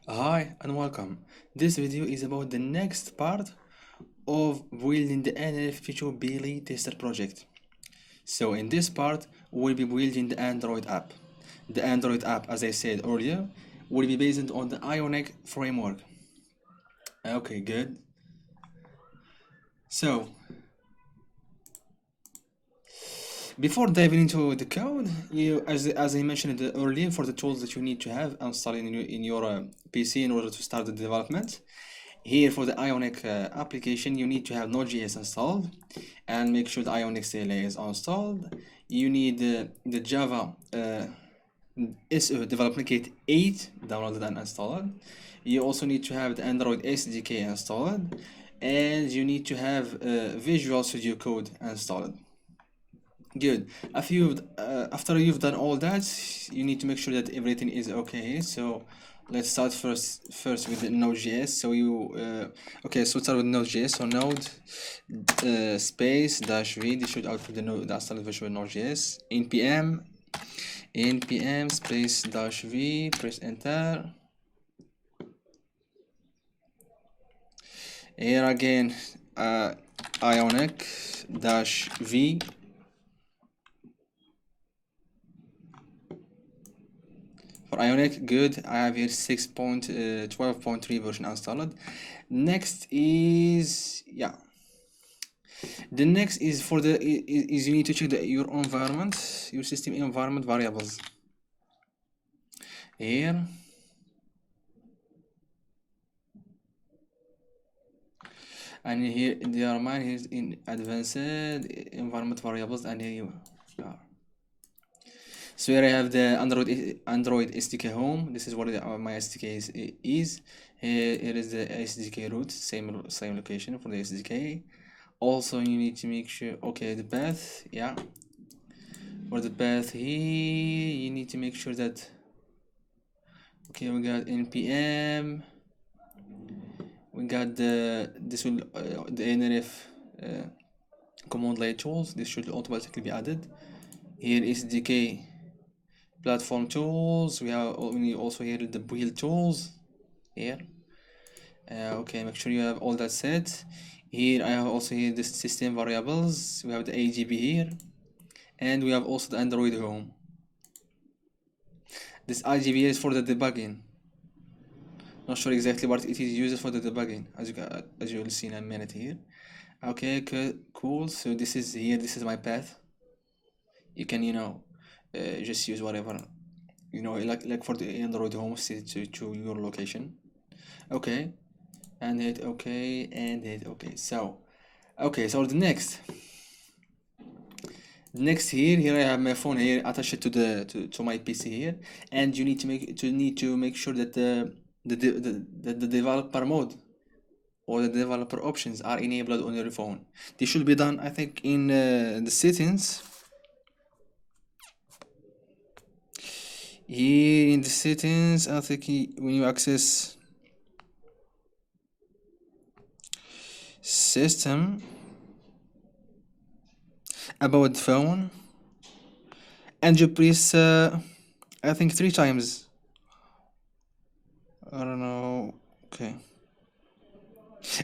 Hi and welcome. This video is about the next part of building the nRF52 BLE tester project. So in this part, we'll be building the Android app. The Android app, as I said earlier, will be based on the Ionic framework. Okay, good. So before diving into the code, as I mentioned earlier, for the tools that you need to have installed in your PC in order to start the development. Here for the Ionic application, you need to have Node.js installed and make sure the Ionic CLI is installed. You need the Java Development Kit 8 downloaded and installed. You also need to have the Android SDK installed, and you need to have Visual Studio Code installed. Good. After you've done all that, you need to make sure that everything is okay. So let's start first with the Node.js. Okay, so start with Node.js. So Node space dash v. This should output the installed version of Node.js. npm space dash v. Press enter. Here again, Ionic dash v. For Ionic, good. I have here 6.12.3 version installed. Next is the next is for the is you need to check your environment, your system environment variables. Here, and here there are mine here in advanced environment variables, and here you are. So here I have the Android SDK home. This is what my SDK is. Here is the SDK root, same location for the SDK. Also, you need to make sure, okay, the path, yeah. For the path here, you need to make sure that, okay, we got npm, we got the nrf command line tools. This should automatically be added. Here is SDK platform tools. We also here the build tools here. Okay, make sure you have all that set. Here I have also here the system variables. We have the AGB here, and we have also the Android home. This IGB is for the debugging. Not sure exactly what it is used for the debugging, as you will see in a minute here. Okay, cool. So this is here. This is my path. You can just use whatever like for the Android home, set to your location. Okay, and hit okay and hit okay. So the next here I have my phone here attached to my PC here, and you need to make sure that the developer mode or the developer options are enabled on your phone. This should be done, I think, in the settings. Here in the settings, I think when you access system about the phone, and you press I think 3 times. I don't know. Okay.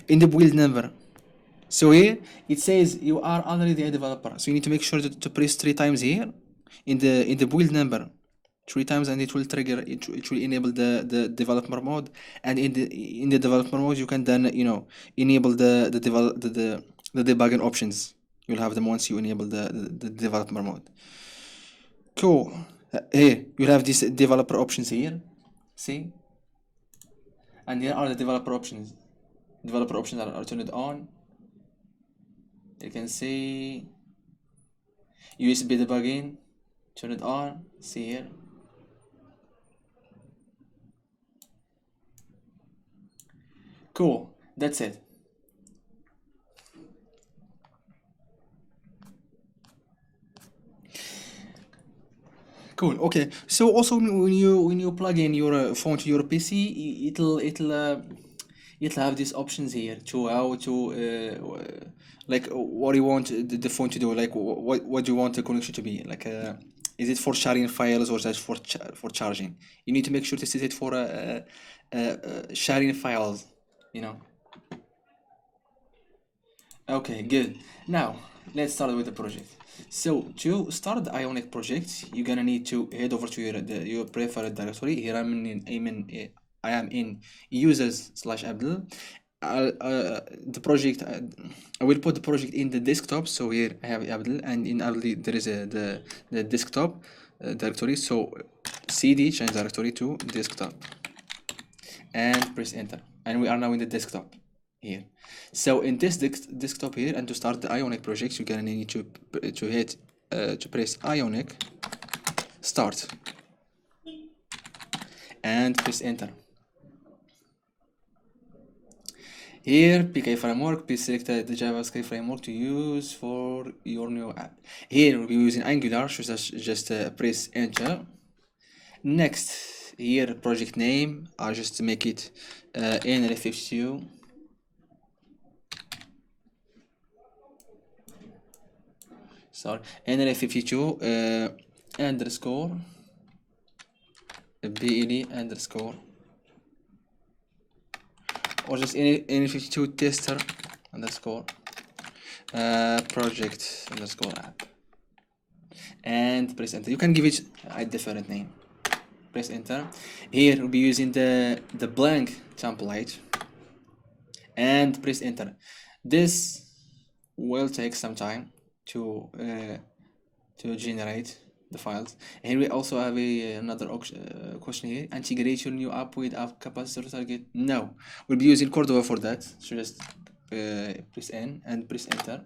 In the build number. So here it says you are already a developer. So you need to make sure to press 3 times here in the build number. 3 times, and it will trigger it will enable the developer mode, and in the developer mode you can then enable the debugging options. You'll have them once you enable the developer mode. Cool. Here you'll have these developer options here, see, and here are the developer options. Developer options are turned on. You can see USB debugging, turn it on, see here. Cool, that's it. Cool. Okay. So also when you plug in your phone to your PC, it'll have these options here to how to like what do you want the phone to do, like what do you want the connection to be, like Is it for sharing files or just for charging? You need to make sure to set it for sharing files, you know. Okay, good. Now let's start with the project. So to start the Ionic project, you're gonna need to head over to your preferred directory. Here I am in users slash Abdul. The project I will put the project in the desktop. So here I have Abdul, and in Abdul there is the desktop directory. So cd change directory to desktop and press enter, and we are now in the desktop here. So in this desktop here, and to start the Ionic project, you're gonna need to hit to press Ionic start and press enter. Here, PK framework, please select the JavaScript framework to use for your new app. Here we'll be using Angular, so just press enter. Next, here project name, I'll just make it nRF52. Sorry, nRF52 underscore BLE underscore, or just nRF52 tester underscore project underscore app, and press enter. You can give it a different name. Press enter. Here we'll be using the blank template, and press enter. This will take some time to generate the files. Here we also have another question here. Integrate your new app with app capacitor target. No, we'll be using Cordova for that. So just press N and press enter.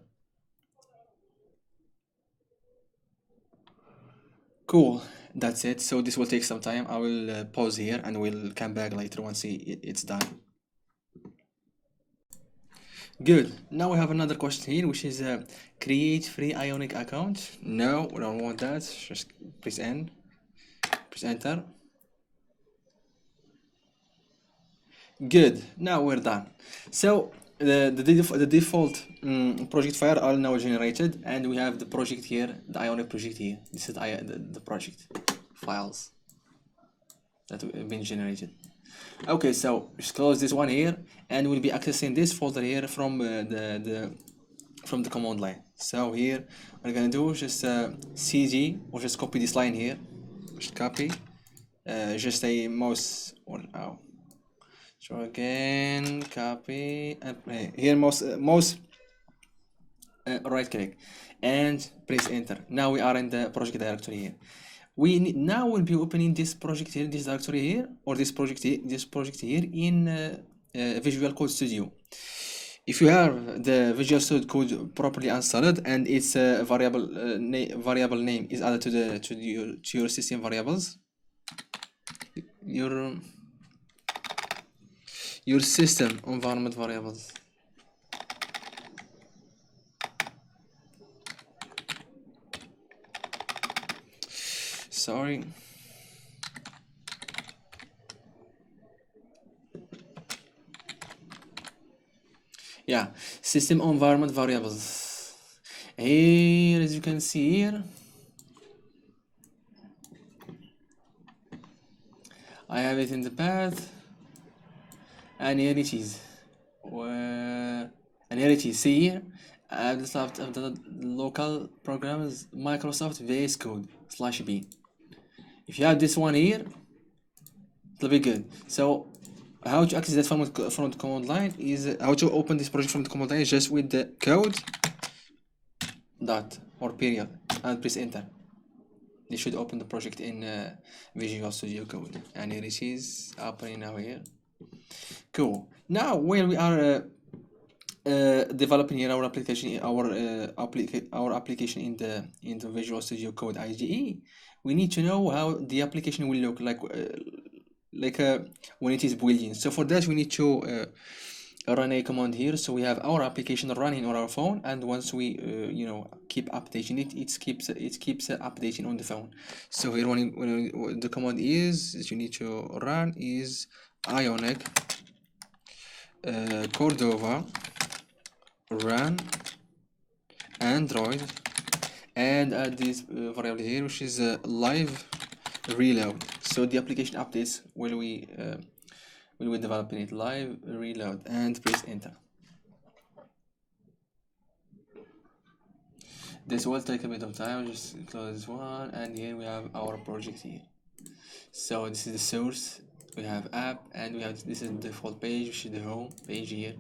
Cool, that's it. So this will take some time. I will pause here and we'll come back later once it's done. Good. Now we have another question here, which is create free Ionic account. No, we don't want that. Just press N, press enter. Good. Now we're done. So the default project file are now generated, and we have the project here, the Ionic project here. This is the project files that have been generated. Okay, so just close this one here, and we'll be accessing this folder here from the command line. So here we're gonna do just cg, or just copy this line here. Just copy, just a mouse or oh. So again, copy, and here mouse right click and press enter. Now we are in the project directory here. Now we'll be opening this project here, this directory here, or this project here in Visual Code Studio. If you have the Visual Studio Code properly installed and its variable name is added to your system variables, your system environment variables. Sorry. Yeah, system environment variables. Here, as you can see here, I have it in the path, and here it is. And here it is. See here, I have the local programs Microsoft VS Code /B. If you have this one here, it'll be good. So how to access that from the command line is how to open this project from the command line is just with the code dot or period and press enter. This should open the project in Visual Studio Code, and here it is opening now here. Cool. Now while we are developing here our application, our application in the Visual Studio Code IDE, we need to know how the application will look like when it is building. So for that we need to run a command here. So we have our application running on our phone, and once we keep updating it keeps updating on the phone. So here when the command is that you need to run is Ionic Cordova run Android and add this variable here, which is live reload. So the application updates when we develop it. Live reload, and press enter. This will take a bit of time. Just close this one, and here we have our project here. So this is the source. We have app, and we have this is the default page, which is the home page here.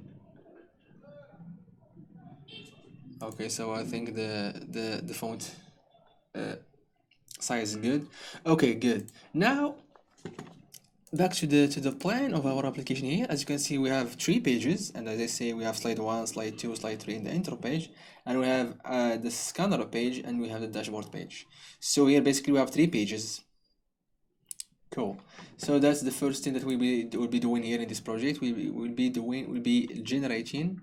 Okay, so I think the font size is good. Okay, good. Now back to the plan of our application here. As you can see, we have 3 pages, and as I say, we have slide 1, slide 2, slide 3 in the intro page, and we have the scanner page, and we have the dashboard page. So here basically we have 3 pages. Cool. So that's the first thing that we'll be doing here in this project. We'll be generating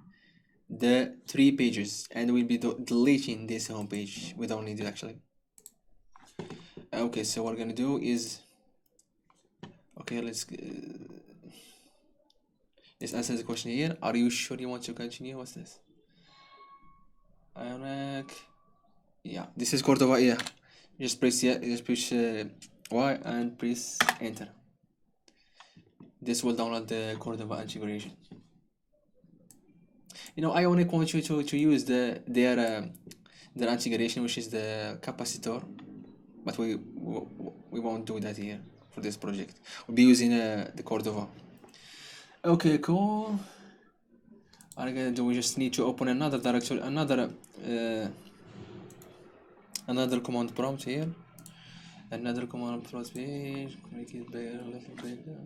the 3 pages, and we'll be deleting this home page. We don't need it actually. Okay, so what we're gonna do is, okay, let's answer the question here. Are you sure you want to continue? What's this? Ionic. Yeah, this is Cordova. Yeah, just press Y and press enter. This will download the Cordova integration. You know, Ionic wants you to use their integration, which is the capacitor, but we won't do that here for this project. We'll be using the Cordova. Okay, cool. What I'm gonna do, we just need to open another directory, another command prompt here. Another command prompt page, make it bigger, a little bigger.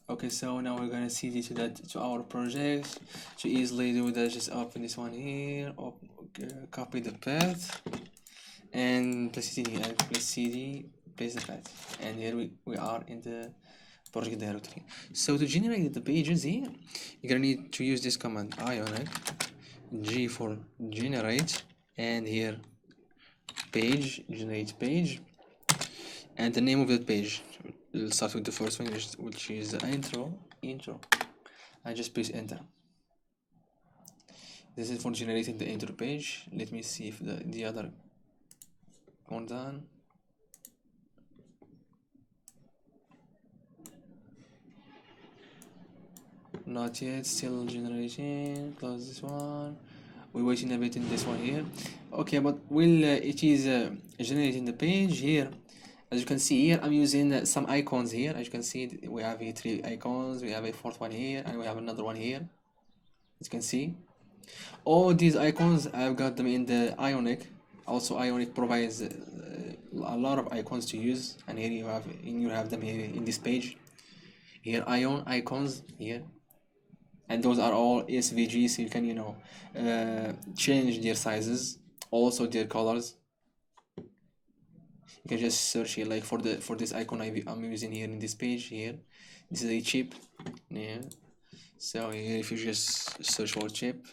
Okay, so now we're gonna cd to our project. To easily do that, just open this one here, copy the path, and place it in here, and place cd, paste the path, and here we are in the project directory. So to generate the pages here, you're gonna need to use this command Ionic G for generate, and here generate page, and the name of that page. We'll start with the first one, which is the intro. I just press enter. This is for generating the intro page. Let me see if the other one done. Not yet, still generating. Close this one. We're waiting a bit in this one here. Okay, but it is generating the page here. As you can see here, I'm using some icons here. As you can see, we have here 3 icons. We have a 4th one here, and we have another one here. As you can see, all these icons, I've got them in the Ionic. Also, Ionic provides a lot of icons to use, and here you have them here in this page. Here, icons here, and those are all SVG, so you can change their sizes, also their colors. You can just search here, like for this icon I'm using here in this page here. This is a chip. Yeah. So here, if you just search for chip,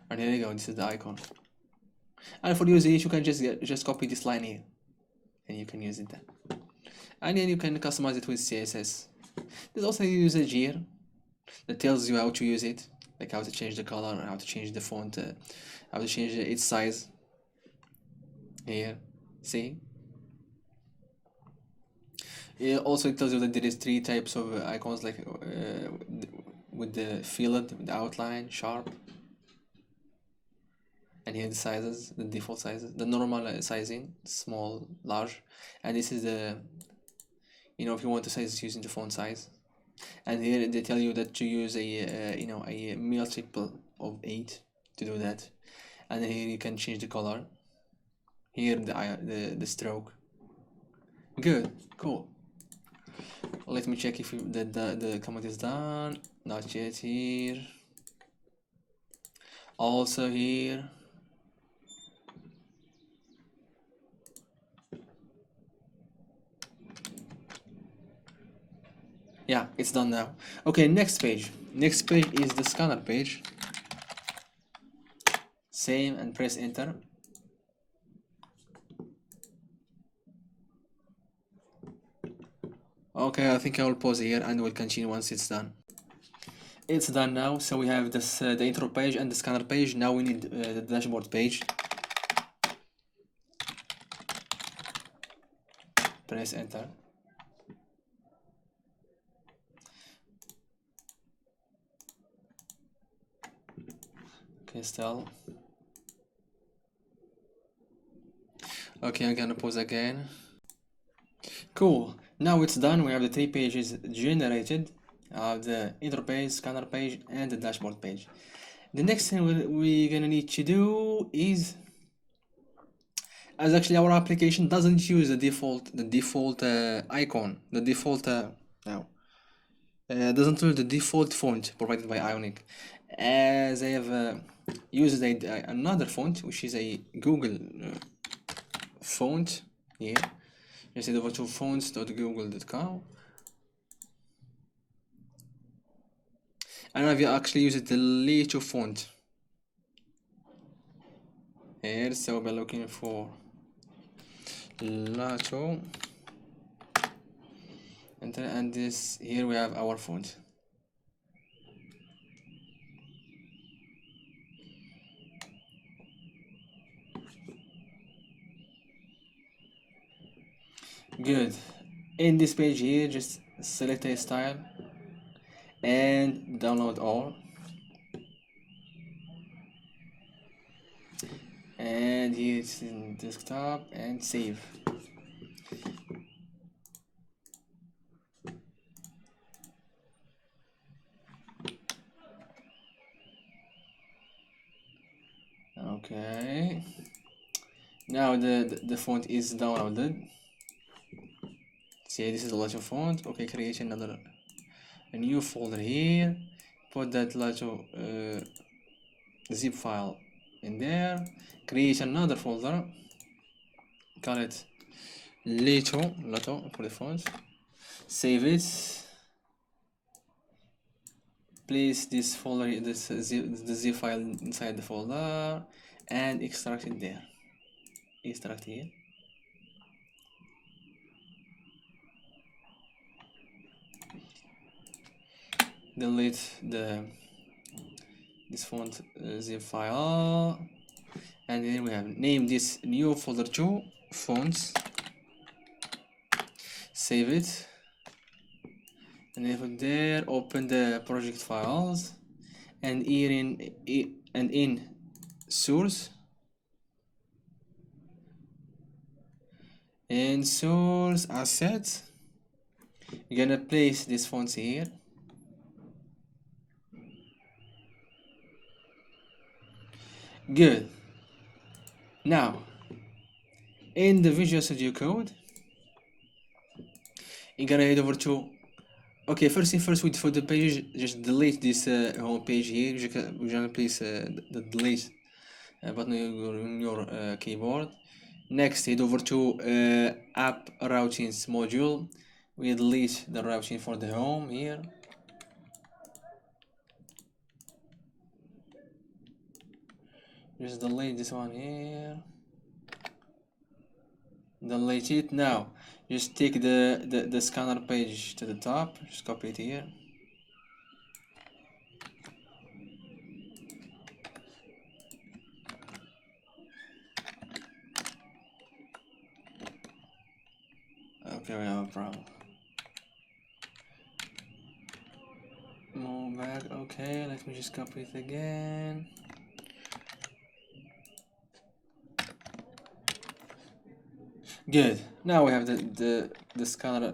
and here you go. This is the icon. And for using it, you can just copy this line here, and you can use it then. And then you can customize it with CSS. There's also a usage here that tells you how to use it, like how to change the color, how to change the font, how to change its size. Here, see? Also, it tells you that there is 3 types of icons, like with the filled, with the outline, sharp, and here the sizes, the default sizes, the normal sizing, small, large, and this is the, if you want the size using the font size. And here they tell you that to use a multiple of 8 to do that, and here you can change the color. Here the stroke. Good, cool. Let me check if the command is done. Not yet here. Also here. Yeah, it's done now. Okay, next page. Next page is the scanner page. Same, and press enter. Okay, I think I will pause here and we'll continue once it's done. it's done now. So we have this the intro page and the scanner page. Now we need the dashboard page. Press enter. Okay, still. Okay, I'm gonna pause again. Cool. Now it's done. We have the 3 pages generated. The intro page, scanner page, and the dashboard page. The next thing we're gonna need to do is, as actually our application doesn't use the default icon, the default doesn't use the default font provided by Ionic, as I have used another font, which is a Google font here. Just head over to fonts.google.com, and I've actually used the Lato font here, so we're looking for Lato, and this here we have our font. Good. In this page here, just select a style and download all, and here it's in desktop, and save. Okay, now the font is downloaded. See, this is the Lato font. Okay, create a new folder here, put that Lato zip file in there, create another folder, call it Lato for the font, save it, place this folder, the zip file inside the folder, and extract it there. Extract here. Delete this font zip file, and then we have named this new folder to fonts, save it, and then from there open the project files, and here in source assets, you're gonna place these fonts here. Good. Now in the Visual Studio Code, you're gonna head over to, okay, first thing first, for the page, just delete this home page here. We're gonna place the delete button on your keyboard. Next, head over to app routines module. We delete the routing for the home here. Just delete this one here. Delete it. Now just take the scanner page to the top, just copy it here. Okay, we have a problem. Move back. Okay, let me just copy it again. Good. Now we have the scanner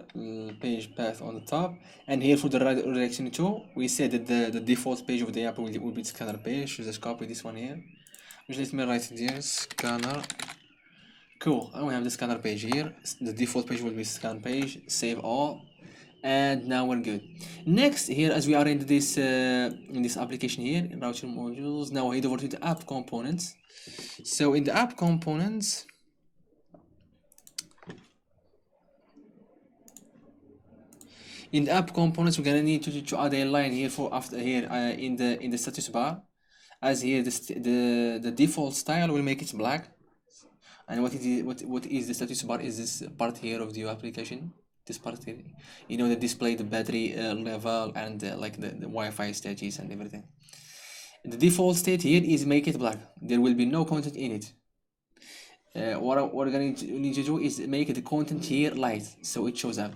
page path on the top, and here for the redirection tool, we said that the default page of the app will be the scanner page. So just copy this one here. Just let me write it here, scanner. Cool. And we have the scanner page here. The default page will be scan page. Save all, and now we're good. Next, here, as we are in this application here, in router modules, now head over to the app components. So in the app components, we're gonna need to add a line here for after here in the status bar, as here the default style will make it black, and what is the status bar is this part here of the application. this part here, you know, the display, the battery level, and like the Wi-Fi status and everything. The default state here is make it black. There will be no content in it. What we're going to need to do is make the content here light, so it shows up.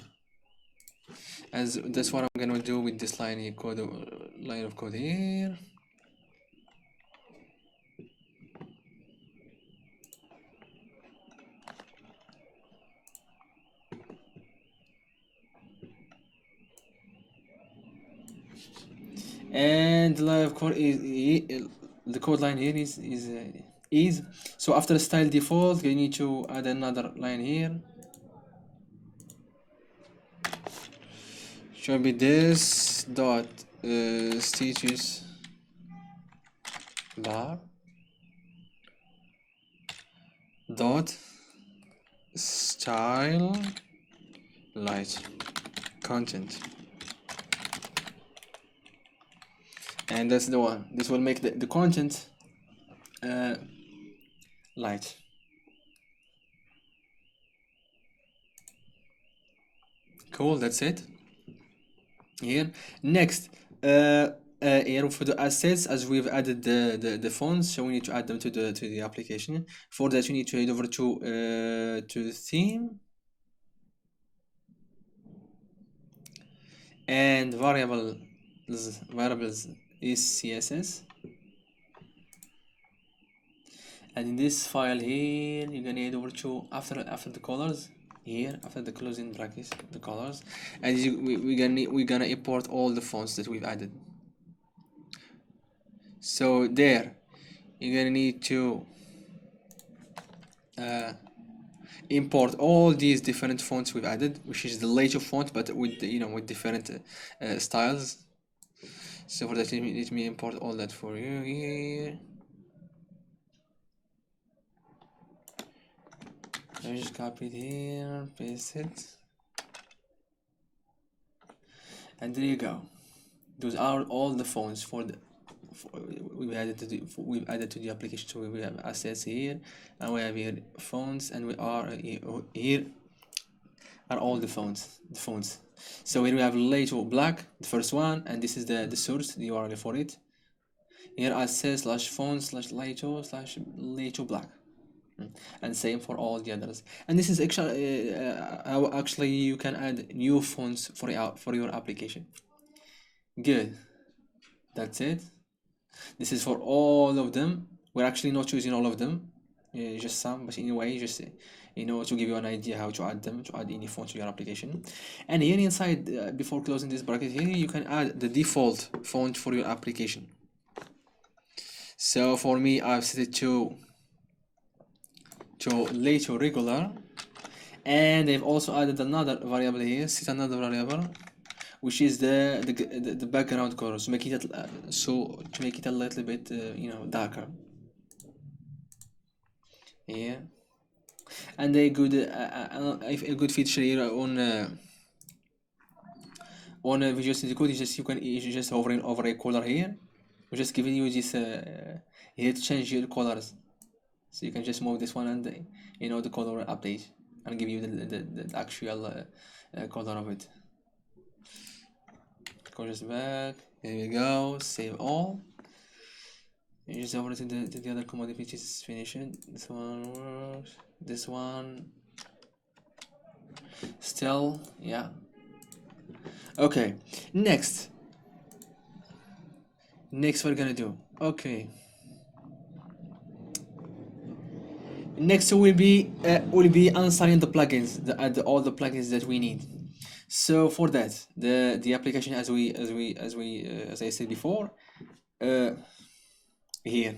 As that's what I'm gonna do with this line here, line of code here. And the line of code is the code line here is so after style default you need to add another line here. Should be this dot status bar dot style light content, and that's the one. This will make the content light. Cool, that's it. Here next here for the assets, as we've added the fonts, so we need to add them to the application. For that you need to head over to the theme and variables is CSS, and in this file here you're gonna head over to after the colors here, after the closing brackets, the colors, and we're gonna import all the fonts that we've added. So there you're gonna need to import all these different fonts we've added, which is the later font, but with with different styles. So for that, let me import all that for you here. I just copy it here, paste it, and there you go. Those are all the fonts we've added to the application. So we have assets here, and we have here fonts, and we are here are all the fonts. So here we have Lato black, the first one, and this is the source, the URL for it. Here assets /font/Lato/Lato black, and same for all the others. And this is actually how actually you can add new fonts for your application. Good, that's it. This is for all of them. We're actually not choosing all of them, just some, but anyway, just to give you an idea how to add them, to add any font to your application. And here inside, before closing this bracket here, you can add the default font for your application. So for me, I've set it to Lato regular, and I've also added another variable here, set another variable, which is the background color, to make it a little bit darker. Yeah, and a good feature here on Visual Studio Code is just you just hovering over a color here. We're just giving you this here to change your colors, so you can just move this one and the color update and give you the actual color of it. Go just back. Here we go. Save all. You just over to the other commodity, which is finishing. This one works. This one still, yeah. Okay. Next we're gonna do. Okay. Next we'll be installing the plugins, all the plugins that we need. So for that, the application as I said before, here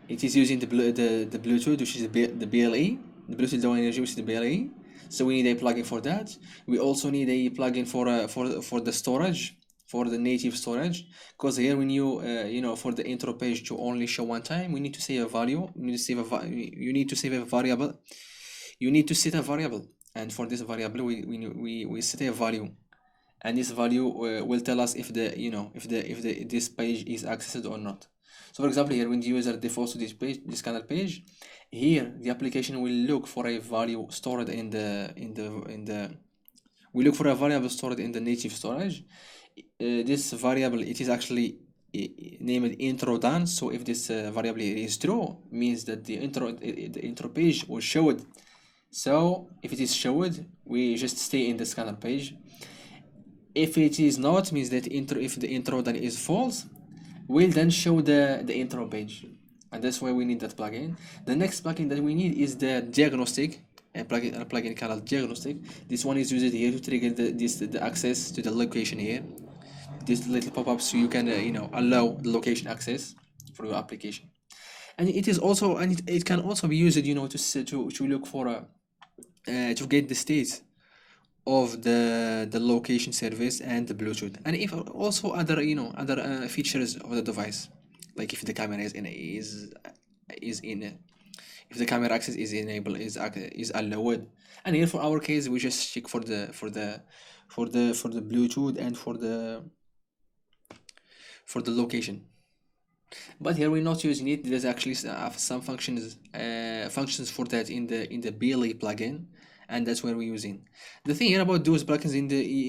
it is using the Bluetooth, which is the BLE, the Bluetooth Low Energy, which is the BLE. So we need a plugin for that. We also need a plugin for the storage, for the native storage, because here when you for the intro page to only show one time, we need to save a value. You need to set a variable, and for this variable we set a value, and this value will tell us if the this page is accessed or not. So for example, here when the user defaults to this kind of page, here the application will look for a value stored in the we look for a variable stored in the native storage. This variable, it is actually named intro done. So if this variable is true, means that the intro page was showed. So if it is showed, we just stay in the scanner page. If it is not, means that if the intro done is false, we'll then show the intro page, and that's why we need that plugin. The next plugin that we need is the diagnostic, a plugin called Diagnostic. This one is used here to trigger the access to the location here. This little pop-up, so you can allow the location access for your application. And it is also, and it can also be used to look for to get the state of the location service and the Bluetooth, and if also other other features of the device, like if the camera is in if the camera access is enabled, is allowed. And here for our case, we just check for the Bluetooth and for the location. But here we're not using it. There's actually some functions for that in the BLE plugin, and that's where we're using. The thing here about those plugins in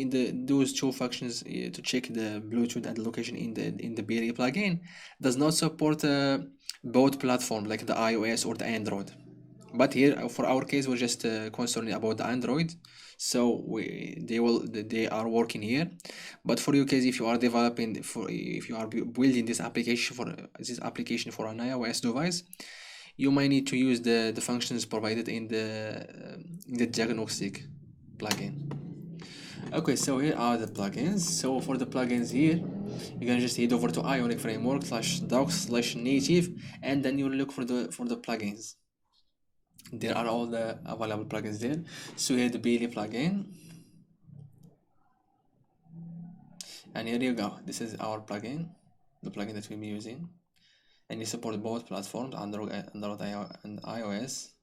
the those two functions to check the Bluetooth and the location in the BLE plugin does not support both platforms like the iOS or the Android. But here for our case, we're just concerned about the Android, so they are working here. But for your case, if you are developing if you are building this application for an iOS device, you might need to use the functions provided in the diagnostic plugin. Okay, so here are the plugins. So for the plugins here, you can just head over to Ionic framework /docs/native, and then you look for the plugins. There are all the available plugins there. So here the BLE plugin, and here you go. This is our plugin, the plugin that we'll be using, and it supports both platforms, Android and iOS.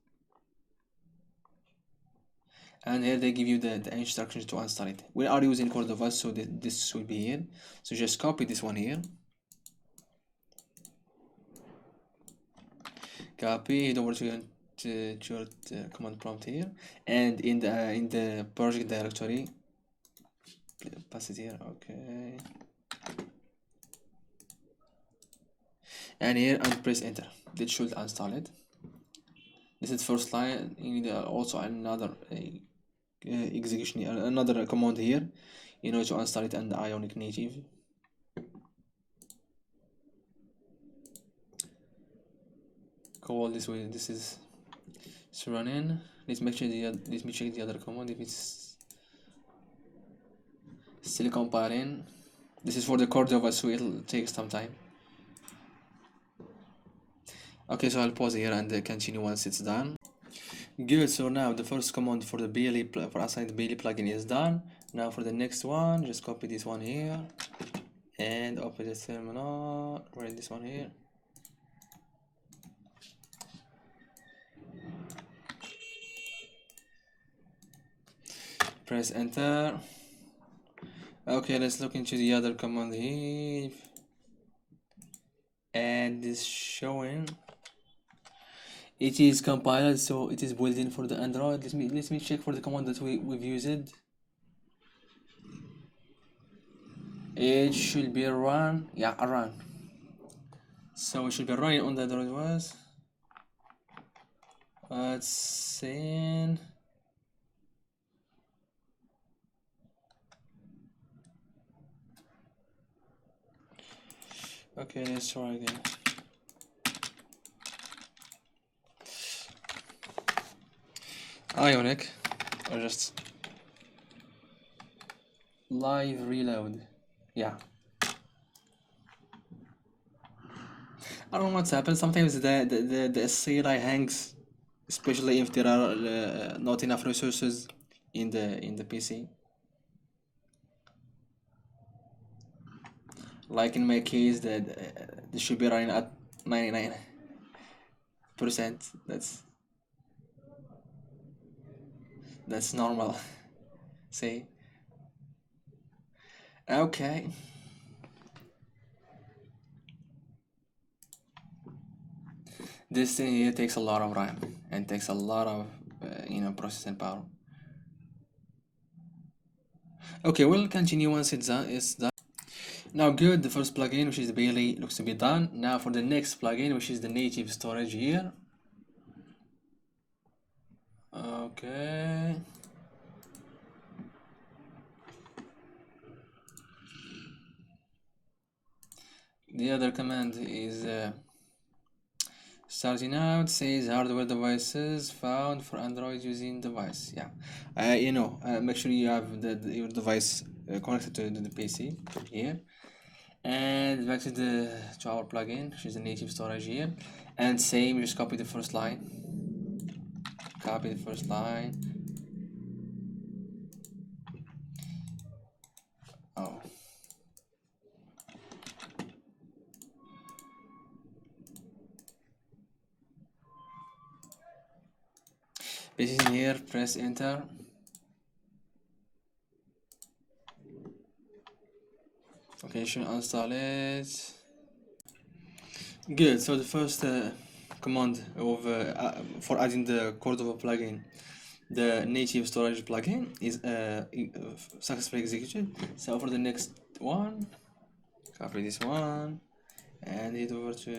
And here they give you the instructions to install it. We are using Cordova, so this will be here. So just copy this one here, copy, head over to your command prompt here, and in the project directory, pass it here. Okay, and here and press enter. That should install it. This is first line. You need also another execution, another command here, to install it and the Ionic native. Call this way. This is running. Let me check the other command if it's still compiling. This is for the Cordova, so it'll take some time. Okay, so I'll pause here and continue once it's done. Good. So now the first command for the BLE for assigning the BLE plugin is done. Now for the next one, just copy this one here and open the terminal. Write this one here. Press enter. Okay, let's look into the other command here, and this showing it is compiled, so it is built in for the Android. Let me check for the command that we've used. It should be run. Yeah, a run. So it should be running on the Android was. Let's see. Okay, let's try again. Ionic, or just live reload. Yeah. I don't know what's happened. Sometimes the CLI hangs, especially if there are not enough resources in the PC. Like in my case, that this should be running at 99%. That's normal. See. Okay. This thing here takes a lot of RAM and takes a lot of processing power. Okay, we'll continue once it's done. Now good, the first plugin, which is the BLE, looks to be done. Now for the next plugin, which is the native storage here. Okay. The other command is starting out, says hardware devices found for Android using device. Yeah, make sure you have your device connected to the PC here. And back to our plugin, which is the native storage here. And same, just copy the first line. Copy the first line. Oh. Paste it here, press enter. Okay, you should install it. Good, so the first command for adding the Cordova plugin, the native storage plugin, is successfully executed. So for the next one, copy this one and head over to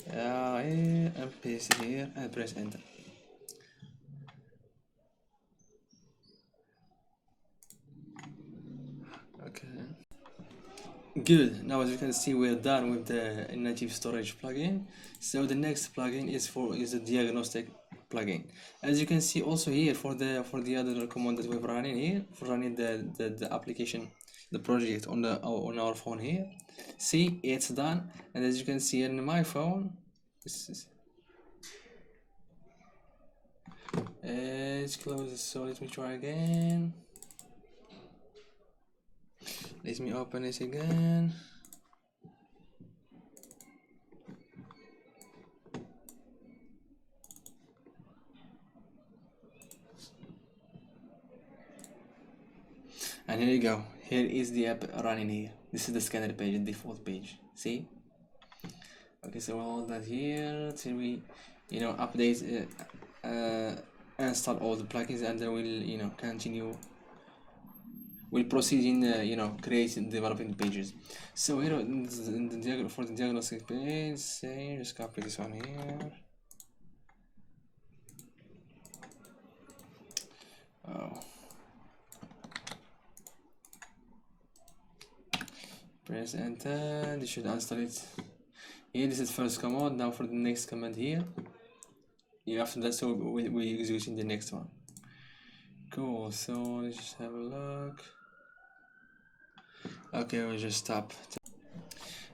here and paste it here and press enter. Okay. Good. Now as you can see, we're done with the native storage plugin. So the next plugin is the diagnostic plugin. As you can see also here for the other command that we're running here, for running the application, the project on our phone here. See, it's done. And as you can see in my phone, it's closed. So let me try again. Let me open it again. And here you go. Here is the app running here. This is the scanner page, the default page. See? Okay, so we'll hold that here till we, update, install all the plugins, and then we'll, continue. We'll proceed in, creating and developing the pages. So here for the diagnostic page, say, just copy this one here. Oh. Press enter. This should install it. Here, this is first command. Now for the next command here. Yeah, after that, so we executing the next one. Cool. So let's just have a look. Okay, we'll just stop.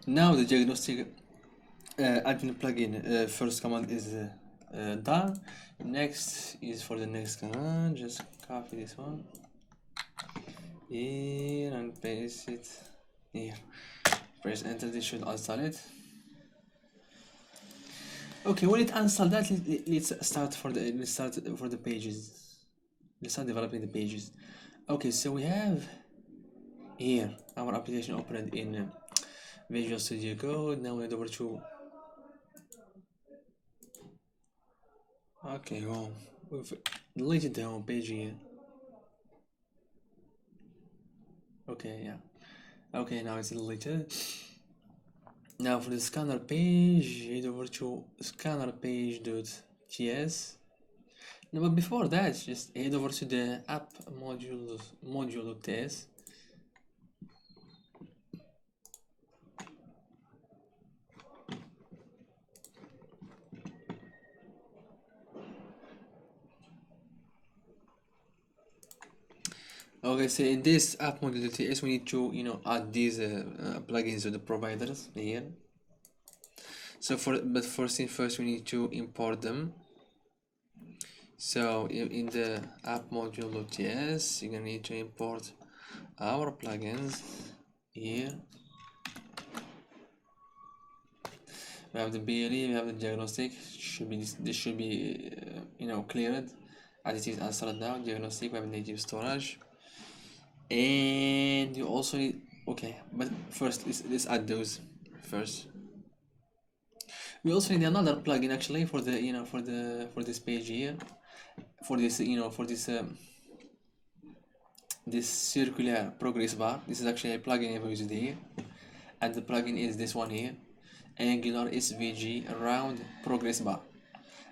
Now the diagnostic admin plugin first command is done. Next is for the next command. Just copy this one here and paste it here. Press enter. This should install it. Okay, when it installed that, let's start for the pages. Let's start developing the pages. Okay, so we have here our application opened in Visual Studio Code. Now we head over to home. We've deleted the home page here. Okay, yeah. Okay, now it's deleted. Now for the scanner page, head over to scanner page.ts. No, but before that, just head over to the app module.ts. Okay, so in this app module.ts, we need to add these plugins to the providers here. So first thing first, we need to import them. So in the app module.ts, you're gonna need to import our plugins here. We have the BLE, we have the diagnostic. This should be cleared as it is installed now. Diagnostic, we have native storage. And you also need, okay, but first let's add those first. We also need another plugin actually for the for this page here, for this for this circular progress bar. This is actually a plugin I've used here, and the plugin is this one here, Angular SVG round progress bar,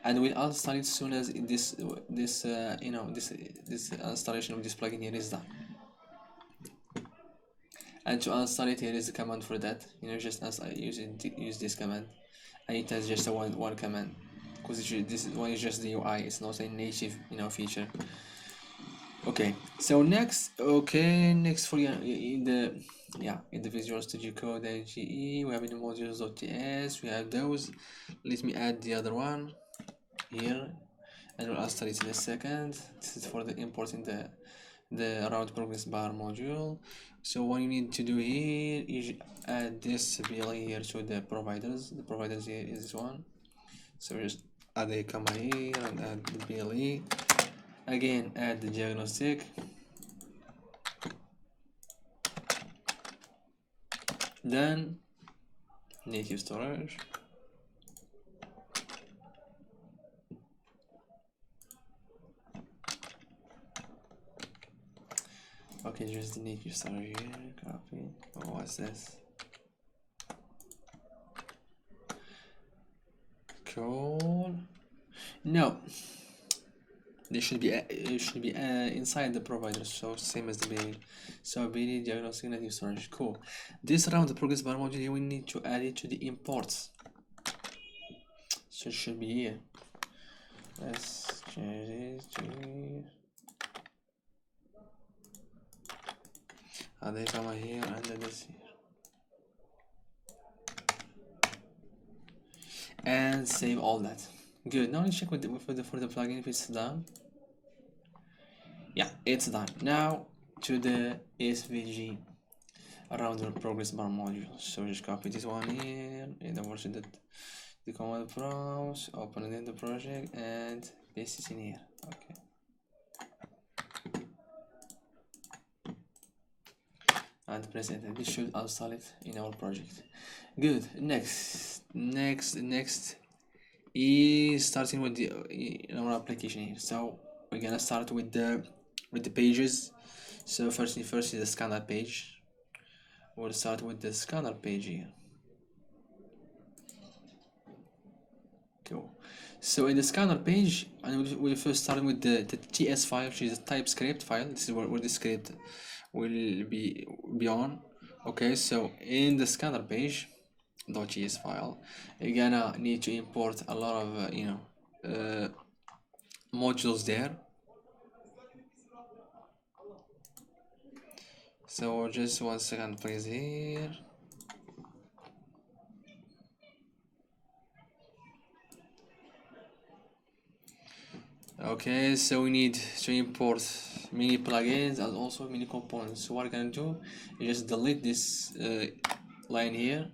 and we'll install it as soon as this installation of this plugin here is done. And to install it, here is the command for that. Just use this command, and it has just a one command, because this one is just the UI. It's not a native feature. Okay, so next for you in the Visual Studio Code IGE, we have in the modules.ts, we have those. Let me add the other one here, and we'll install it in a second. This is for the importing the round progress bar module. So what you need to do here is add this BLE here to the providers. The providers here is this one. So just add a comma here and add the BLE. Again, add the diagnostic. Then native storage. Okay, just the native storage here. Copy. Oh, what's this? Cool. No, they should be inside the provider, so same as the BLE. So BLE diagnostic native storage. Cool. This round the progress bar module here, we need to add it to the imports. So it should be here. Let's change it to here. Add a comma here and then this here. And save all that. Good. Now let's check for the plugin if it's done. Yeah, it's done. Now to the SVG around the progress bar module. So just copy this one here in the version that the command prompts, open it in the project, and paste it in here. Okay. And press enter. This should install it in our project. Good. Next is starting with our application here. So we're gonna start with the pages. So first is the scanner page. We'll start with the scanner page here. Cool. So in the scanner page, and we'll first start with the TS file, which is a TypeScript file. This is where the script will be on. Okay, so in the scanner page .ts file, you're gonna need to import a lot of modules there. So just 1 second please here. Okay, so we need to import many plugins and also many components. So what we're gonna do is just delete this line here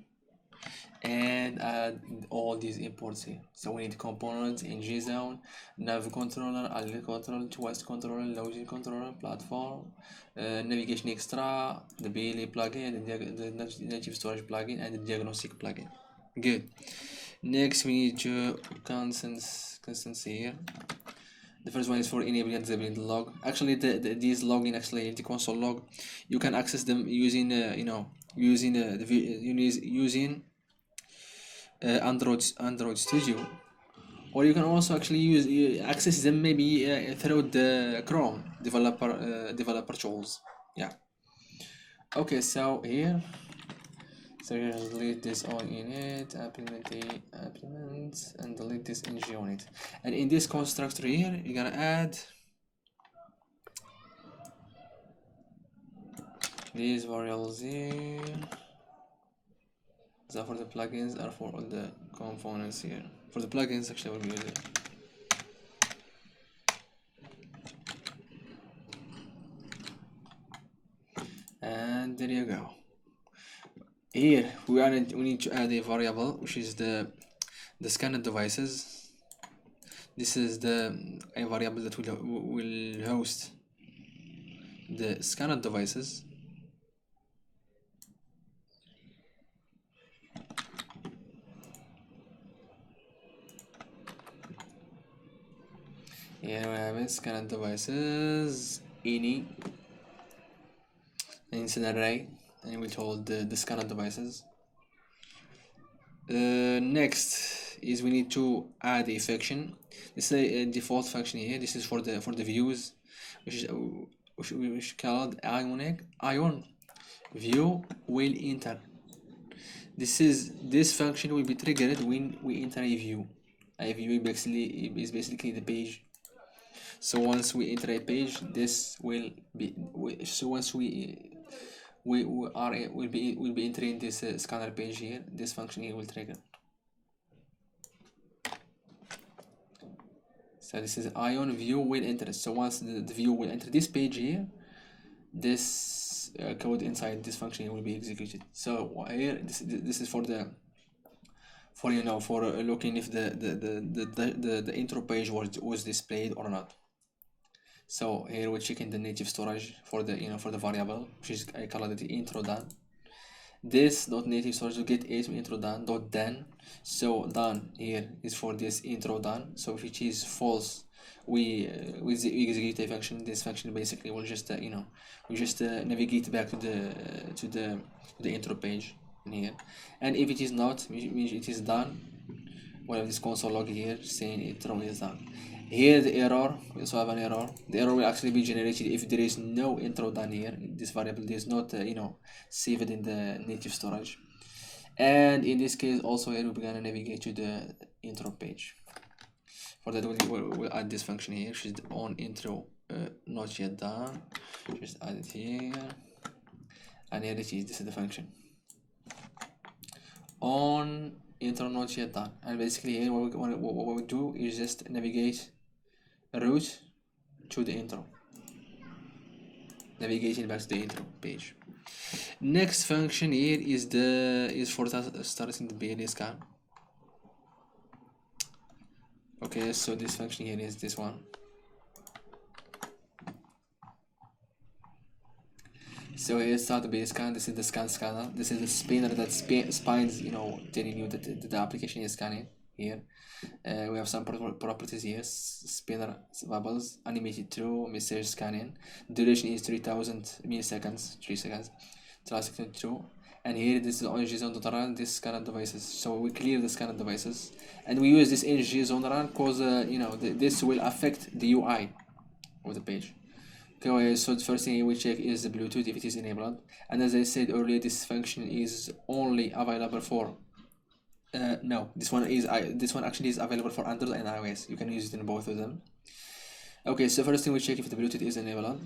and add all these imports here. So we need components in JSON, nav controller, alert controller, twist controller, login controller, platform, navigation extra, the BLE plugin, the native storage plugin, and the diagnostic plugin. Good. Next we need to constants here. The first one is for enabling and disabling the log. Actually, these login, actually the console log, you can access them using using Android Studio, or you can also actually access them maybe through the Chrome developer tools. Yeah. Okay, so here. So you just delete this all init, implement, and delete this ng on it. And in this constructor here, you're gonna add these variables here. So for the plugins are for all the components here. For the plugins, actually, we'll use it. And there you go. Here we need to add a variable which is the scanned devices. This is a variable that will host the scanned devices. Here we have it, scanned devices, any, and it's an array, and we told the scanned devices. Next is we need to add a function. This is a default function here. This is for the views, which is called Ionic. Ion view will enter. This function will be triggered when we enter a view. A view is basically the page. So once we enter a page, this will be. So once will be entering this scanner page here, this function here will trigger. So this is Ion view will enter. So once the view will enter this page here, this code inside this function here will be executed. So here this is for looking if the intro page was displayed or not. So here we're checking the native storage for the variable, which is I call it the intro done. This dot native storage will get it intro done dot then. So done here is for this intro done. So if it is false, we execute a function. This function basically will just navigate back to the intro page in here. And if it is not, it is done. We have this console log here saying intro is done. Here the error, we also have an error. The error will actually be generated if there is no intro done here. This variable is not saved in the native storage. And in this case also here we're gonna navigate to the intro page. For that we'll add this function here, which is the on intro not yet done. Just add it here. And here this is the function. On intro not yet done. And basically here what we do is just navigate route to the intro, navigation back to the intro page. Next function here is for starting the BLE scan. Okay, so this function here is this one. So here start the BLE scan. This is the scanner. This is the spinner that spins, telling you that the application is scanning here. We have some properties here: spinner bubbles, animated true, message scanning, duration is 3000 milliseconds, 3 seconds, transaction true. And here this is on JSON.run, this scanned devices. So we clear the scanned devices and we use this in JSON.run because this will affect the UI of the page. Okay, so the first thing we check is the Bluetooth if it is enabled. And as I said earlier, this function is only available for no, this one actually is available for Android and iOS. You can use it in both of them. Okay, so first thing we check if the Bluetooth is enabled.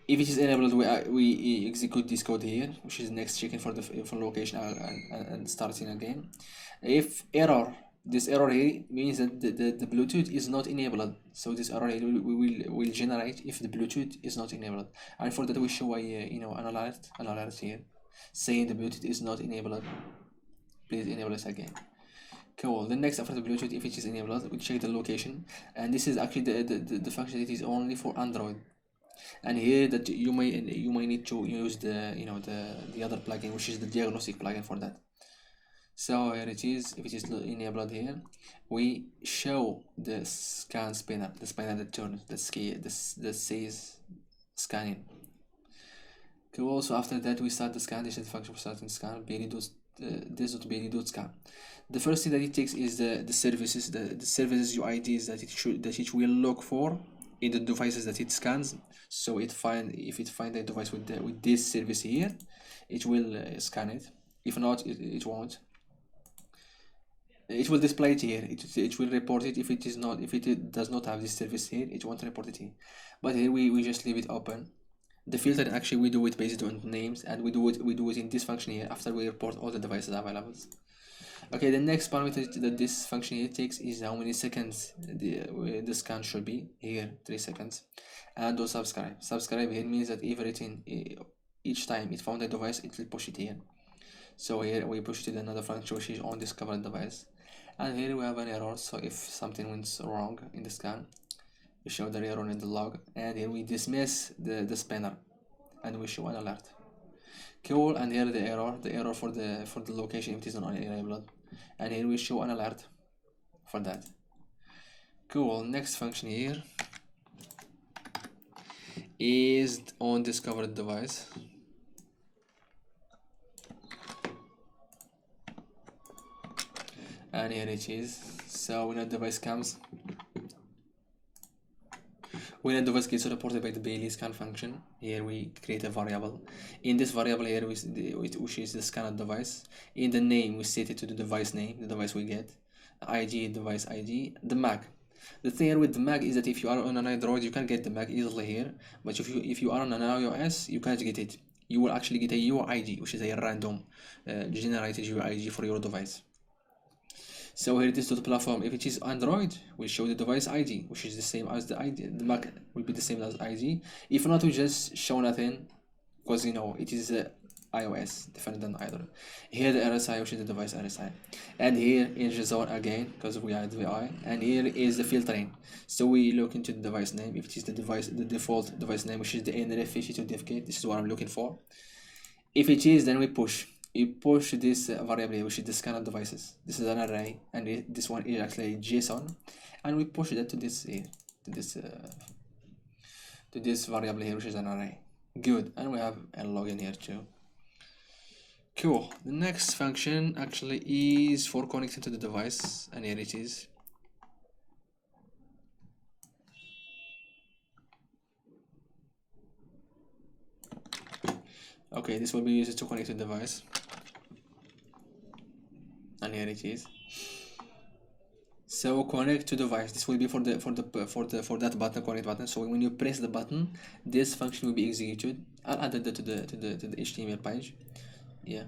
If it is enabled, we execute this code here, which is next checking for location and starting again. If this error here means that the Bluetooth is not enabled. So this error here will generate if the Bluetooth is not enabled. And for that we show an alert here saying the Bluetooth is not enabled. Please enable it again. Cool. Then next, after the Bluetooth, if it is enabled, we check the location, and this is actually the function that is only for Android. And here that you may need to use the other plugin, which is the Diagnostic Plugin for that. So here it is. If it is enabled here, we show the scan spinner, the spinner that turns, that says scanning. Cool. So after that, we start the scan. This is the function for starting the scan. This.BLE.scan. The first thing that it takes is the services, the services UIDs that it will look for in the devices that it scans. So if it finds a device with this service here, it will scan it. If not, it won't. It will display it here. It will report it if it does not have this service here. It won't report it here. But here we just leave it open. The filter actually we do it based on names, and we do it in this function here after we report all the devices available. Okay, the next parameter that this function here takes is how many seconds the scan should be. Here 3 seconds. And do subscribe. Subscribe here means that each time it found a device, it will push it here. So here we push it to another function which is on discovered device. And here we have an error. So if something went wrong in the scan, we show the error in the log, and here we dismiss the spinner, and we show an alert. Cool. And here the error for the location if it is not enabled, and here we show an alert for that. Cool. Next function here is on discovered device. And here it is. So when a device comes, when a device gets reported by the BLE scan function, here we create a variable. In this variable here, which is the scanned device. In the name, we set it to the device name, the device we get. IG, device IG, the MAC. The thing here with the MAC is that if you are on an Android, you can get the MAC easily here. But if you are on an iOS, you can't get it. You will actually get a UID, which is a random generated UID for your device. So here it is to the platform. If it is Android, we show the device ID, which is the same as the ID. The MAC will be the same as ID. If not, we just show nothing, because you know it is iOS, different than either. Here the RSI, which is the device RSI, and here in the zone again, because we are VI, and here is the filtering. So we look into the device name. If it is the default device name, which is the nRF52 div kit, this is what I'm looking for. If it is, then we push. You push this variable, which is the scanned devices. This is an array, and this one is actually JSON, and we push that to this here, to this variable here, which is an array. Good. And we have a login here too. Cool. The next function actually is for connecting to the device, and here it is. Okay, this will be used to connect to the device, and here it is. So connect to device. This will be for that button, connect button. So when you press the button, this function will be executed. I'll add that to the HTML page. Yeah,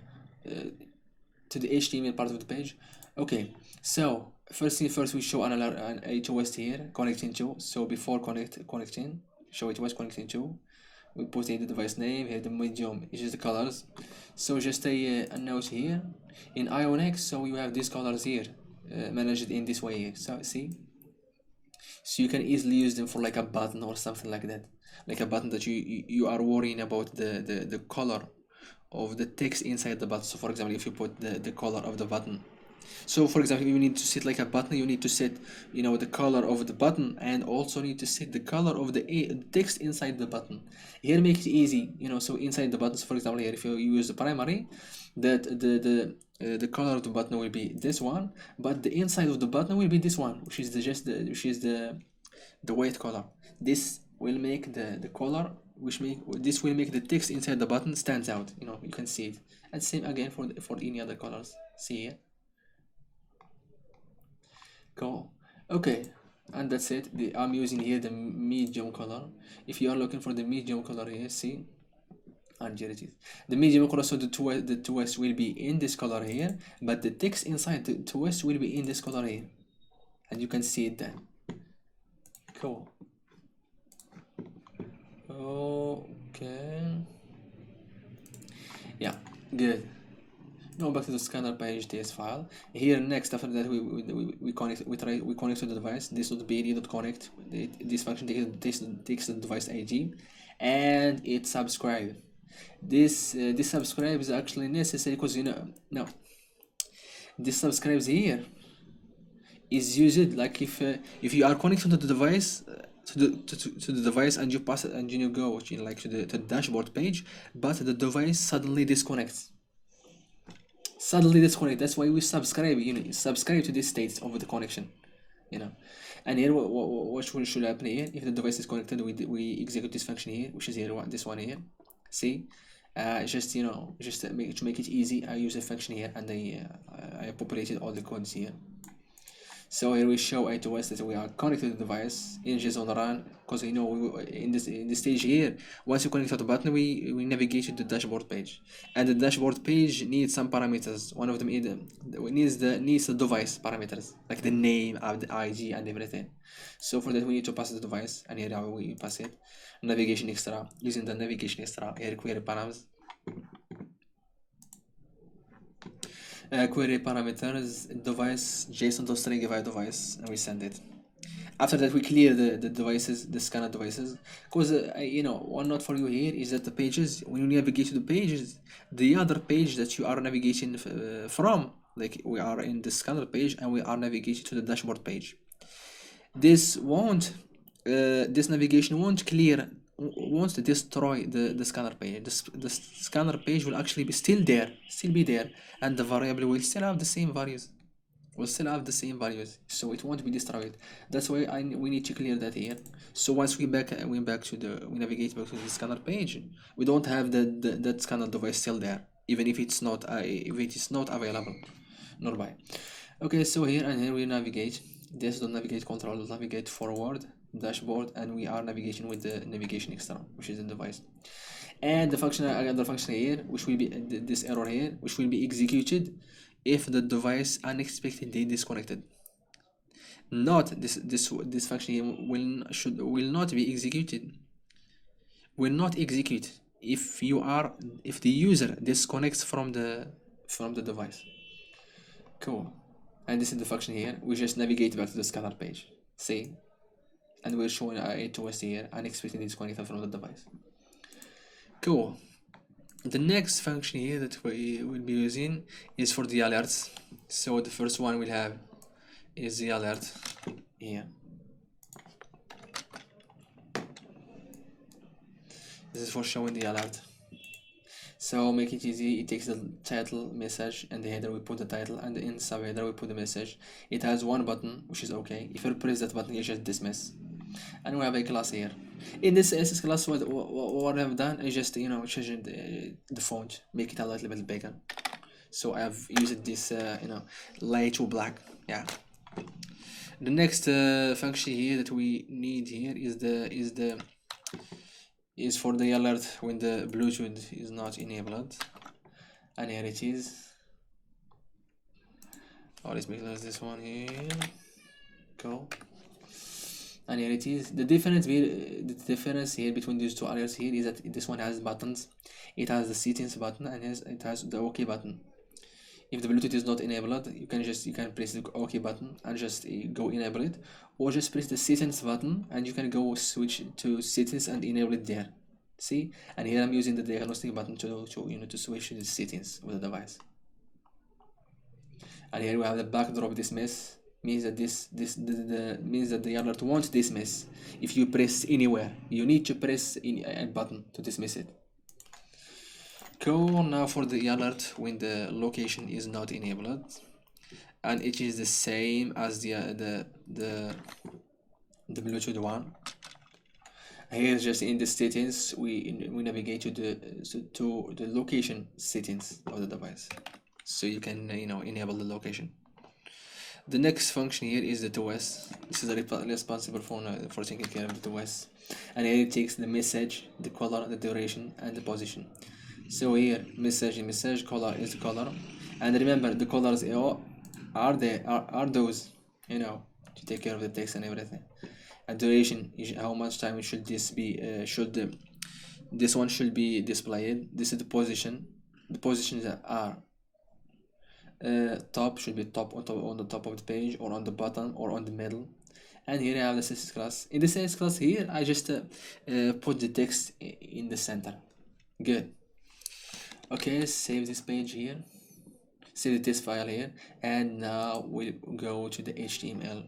to the HTML part of the page. Okay. So first thing first, we show an HOS here connecting to. So before connecting, show HOS connecting to. We put in the device name here, the medium, which is the colors. So just a note here in Ionic. So you have these colors here. Managed in this way here. So see, so you can easily use them for like a button or something like that, like a button that you are worrying about the color of the text inside the button. So for example, if you put the color of the button, so for example, if you need to set like a button, you need to set, you know, the color of the button, and also need to set the color of the text inside the button. Here make it easy, you know. So inside the buttons, for example, here if you use the primary, that the color of the button will be this one, but the inside of the button will be this one, which is the white color. This will make the color, this will make the text inside the button stands out, you know, you can see it. And same again for any other colors. See here. Cool. Okay, and that's it. I'm using here the medium color. If you are looking for the medium color here, see, and here it is. The medium color, so the twist will be in this color here, but the text inside the twist will be in this color here, and you can see it then. Cool. Okay. Yeah, good. Now back to the scanner page.ts file. Here next, after that we connect to the device. This.bd.connect. This function takes the device ID, and it subscribe. This subscribe is actually necessary because, you know, no, this subscribes here is used like if you are connected to the device, to the device, and you pass it, and you go like to the dashboard page, but the device suddenly disconnects. That's why we subscribe, you know, subscribe to this state of the connection, you know. And here what should happen here? If the device is connected, we execute this function here, which is here, this one here. See, just, you know, just to make it easy, I use a function here, and I populated all the codes here. So here we show to us that we are connected to the device in JSON run, because, you know, in this stage here, once you connect to the button, we navigate to the dashboard page, and the dashboard page needs some parameters. One of them needs the device parameters, like the name, the ID, and everything. So for that we need to pass the device, and here we pass it. Navigation extra, using the navigation extra here, query params. Query parameters device JSON.string device, and we send it. After that, we clear the devices, the scanner devices, because you know, one note for you here is that the pages, when you navigate to the pages, the other page that you are navigating from, like we are in the scanner page and we are navigating to the dashboard page, this won't this navigation won't clear, won't destroy the scanner page. The scanner page will actually be still there, still be there, and the variable will still have the same values, so it won't be destroyed. That's why we need to clear that here. So once we back to the we navigate back to the scanner page, we don't have that scanner device still there, even if it's not available nearby. Okay, so here and here we navigate this, don't navigate control, navigate forward dashboard, and we are navigating with the navigation extra, which is the device. And the function, another function here, which will be this error here, which will be executed if the device unexpectedly disconnected. Not this function here will not be executed, will not execute if the user disconnects from the device. Cool. And this is the function here. We just navigate back to the scanner page. See? And we're showing it to us here, unexpectedly disconnected from the device. Cool. The next function here that we will be using is for the alerts. So the first one we'll have is the alert here. This is for showing the alert. So make it easy, it takes the title, message, and the header we put the title, and in subheader we put the message. It has one button, which is okay. If you press that button, you just dismiss. And we have a class here. In this SS class, what I've done is just, you know, changing the font, make it a little bit bigger. So I've used this, you know, light to black. Yeah. The next function here that we need here is for the alert when the Bluetooth is not enabled. And here it is. Oh, let's make this one here. Go. And here it is. The difference here between these two alerts here is that this one has buttons. It has the settings button and it has the OK button. If the Bluetooth is not enabled, you can press the OK button and just go enable it, or just press the settings button and you can go switch to settings and enable it there. See? And here I'm using the diagnostic button to switch to the settings with the device. And here we have the backdrop dismiss. Means that means that the alert won't dismiss if you press anywhere. You need to press a button to dismiss it. Cool. Now for the alert when the location is not enabled, and it is the same as the Bluetooth one. Here, just in the settings, we navigate to the location settings of the device, so you can enable the location. The next function here is the TOS. This is responsible for taking care of the TOS, and here it takes the message, the color, the duration, and the position. So here, message, color is the color, and remember the colors are those, to take care of the text and everything. And duration is how much time should this be this one should be displayed. This is the position. The positions are top should be on the top of the page, or on the bottom, or on the middle. And here I have the CSS class. In the CSS class here, I just put the text in the center. Good. Okay, save this page here, save the test file here, and now we'll go to the HTML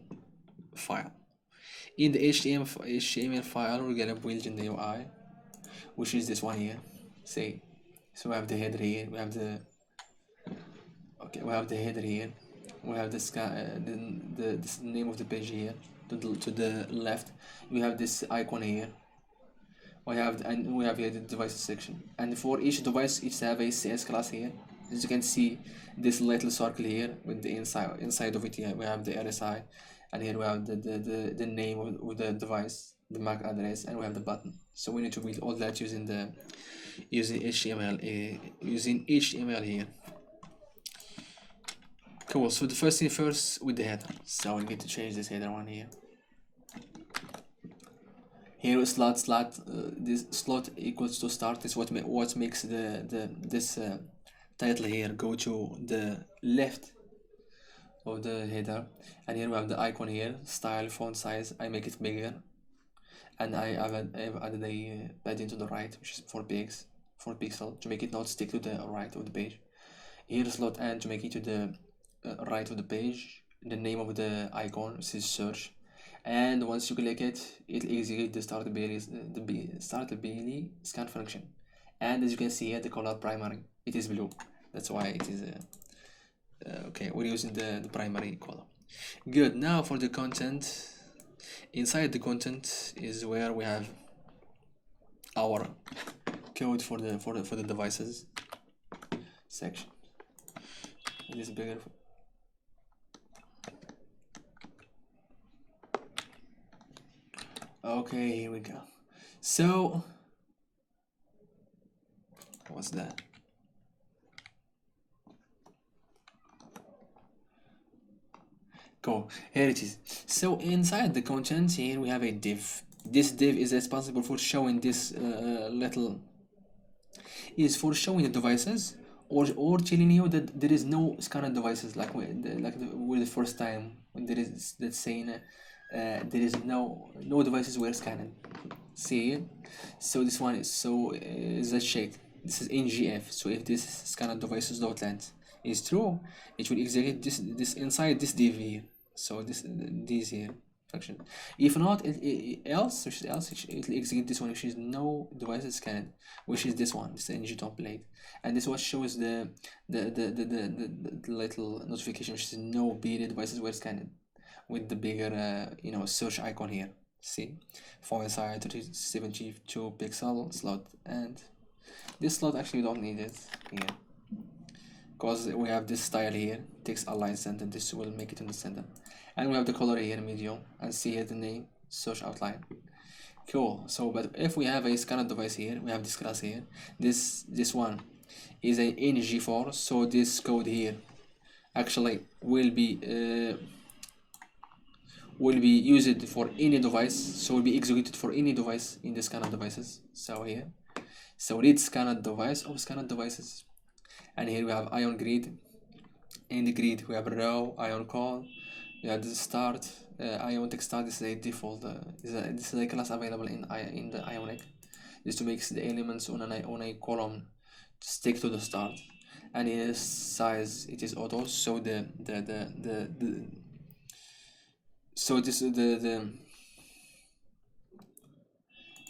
file. In the HTML file, we're gonna build in the UI, which is this one here. See, so we have the header here, we have the header here, we have this this name of the page here. To the left, we have this icon here. We have here the devices section, and for each device, each have a CS class here. As you can see, this little circle here with the inside of it here, we have the RSI, and here we have the name of the device, the MAC address, and we have the button. So we need to build all that using HTML here. Cool. So the first thing first with the header. So we need to change this header one here. Here slot this slot equals to start is what makes this title here go to the left of the header, and here we have the icon here, style, font size. I make it bigger, and I've added a padding to the right, which is 4 pixel, to make it not stick to the right of the page. Here slot and to make it to the right of the page, the name of the icon, which is search, and once you click it, it executes the start BLE scan function. And as you can see here, the color primary, it is blue. That's why it is okay, we're using the primary color. Good. Now for the content. Inside the content is where we have our code for the devices section. It is bigger. Okay, here we go. So what's that? Cool. Here it is. So inside the content here we have a div. This div is responsible for showing this for showing the devices, or telling you that there is no scanned devices, like with the first time when there is, that's saying there is no devices were scanned. See here? So this one is let's check. This is ngF. So if this scanned devices dot length is true, it will execute this inside this div here. So this here function. If not, else it will execute this one, which is no devices scanned, which is this one, this ng template, and this one shows the little notification, which is no BLE devices were scanned, with the bigger search icon here. See, font size 72 pixel slot, and this slot actually we don't need it here because we have this style here, text align center. This will make it in the center, and we have the color here, medium, and see here the name, search outline. Cool. So but if we have a scanned device here, we have this class here, this one is a ng4, so this code here actually will be used for any device, so will be executed for any device in the scanned devices. So here, so read scanned device of scanned devices, and here we have ion grid. In the grid we have row, ion call, we have the start, ion text start. This is a default, this is a class available in the Ionic, just to make the elements on a column stick to the start. And in size it is auto, so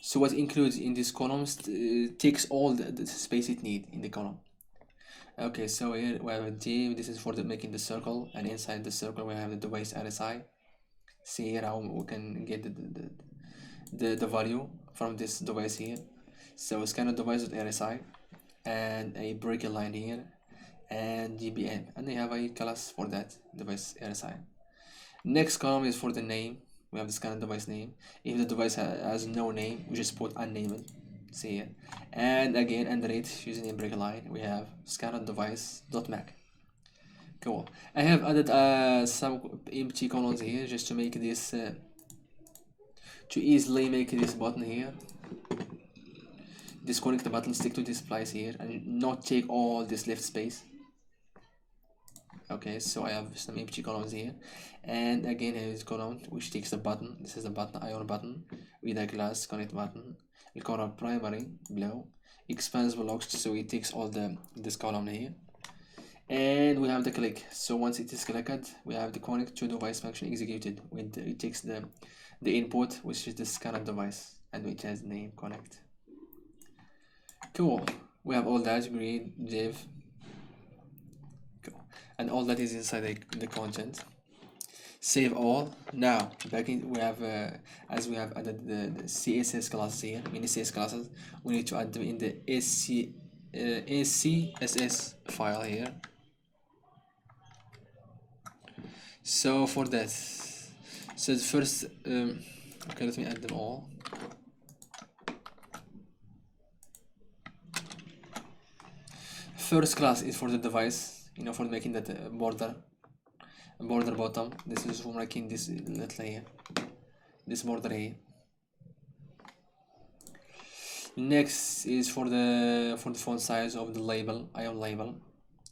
so what includes in these columns takes all the space it need in the column. Okay, so here we have a div. This is for making the circle, and inside the circle we have the device RSI. See here how we can get the value from this device here. So scan device with RSI, and a break line here, and GBM, and they have a class for that device RSI. Next column is for the name. We have the scan device name. If the device has no name, we just put unnamed. See here, and again under it, using a break line, we have scan device dot mac. Cool. I have added some empty columns here just to make this to easily make this button here, disconnect the button, stick to this place here, and not take all this left space. Okay, so I have some empty columns here, and again here is column which takes the button. This is the button, ion button, with a class connect button, the color primary below, expands blocks, so it takes all this column here, and we have the click. So once it is clicked, we have the connect to device function executed. With it takes the input, which is the scanned device, and which has name connect. Cool. We have all that, grid, div. Cool. And all that is inside the content. Save all. Now back in, we have as we have added the CSS classes here, mini CSS classes, we need to add them in the ACSS file here. So for that, so the first okay, let me add them all. First class is for the device, for making that border bottom. This is for making this little here, this border here. Next is for the font size of the label, ion label.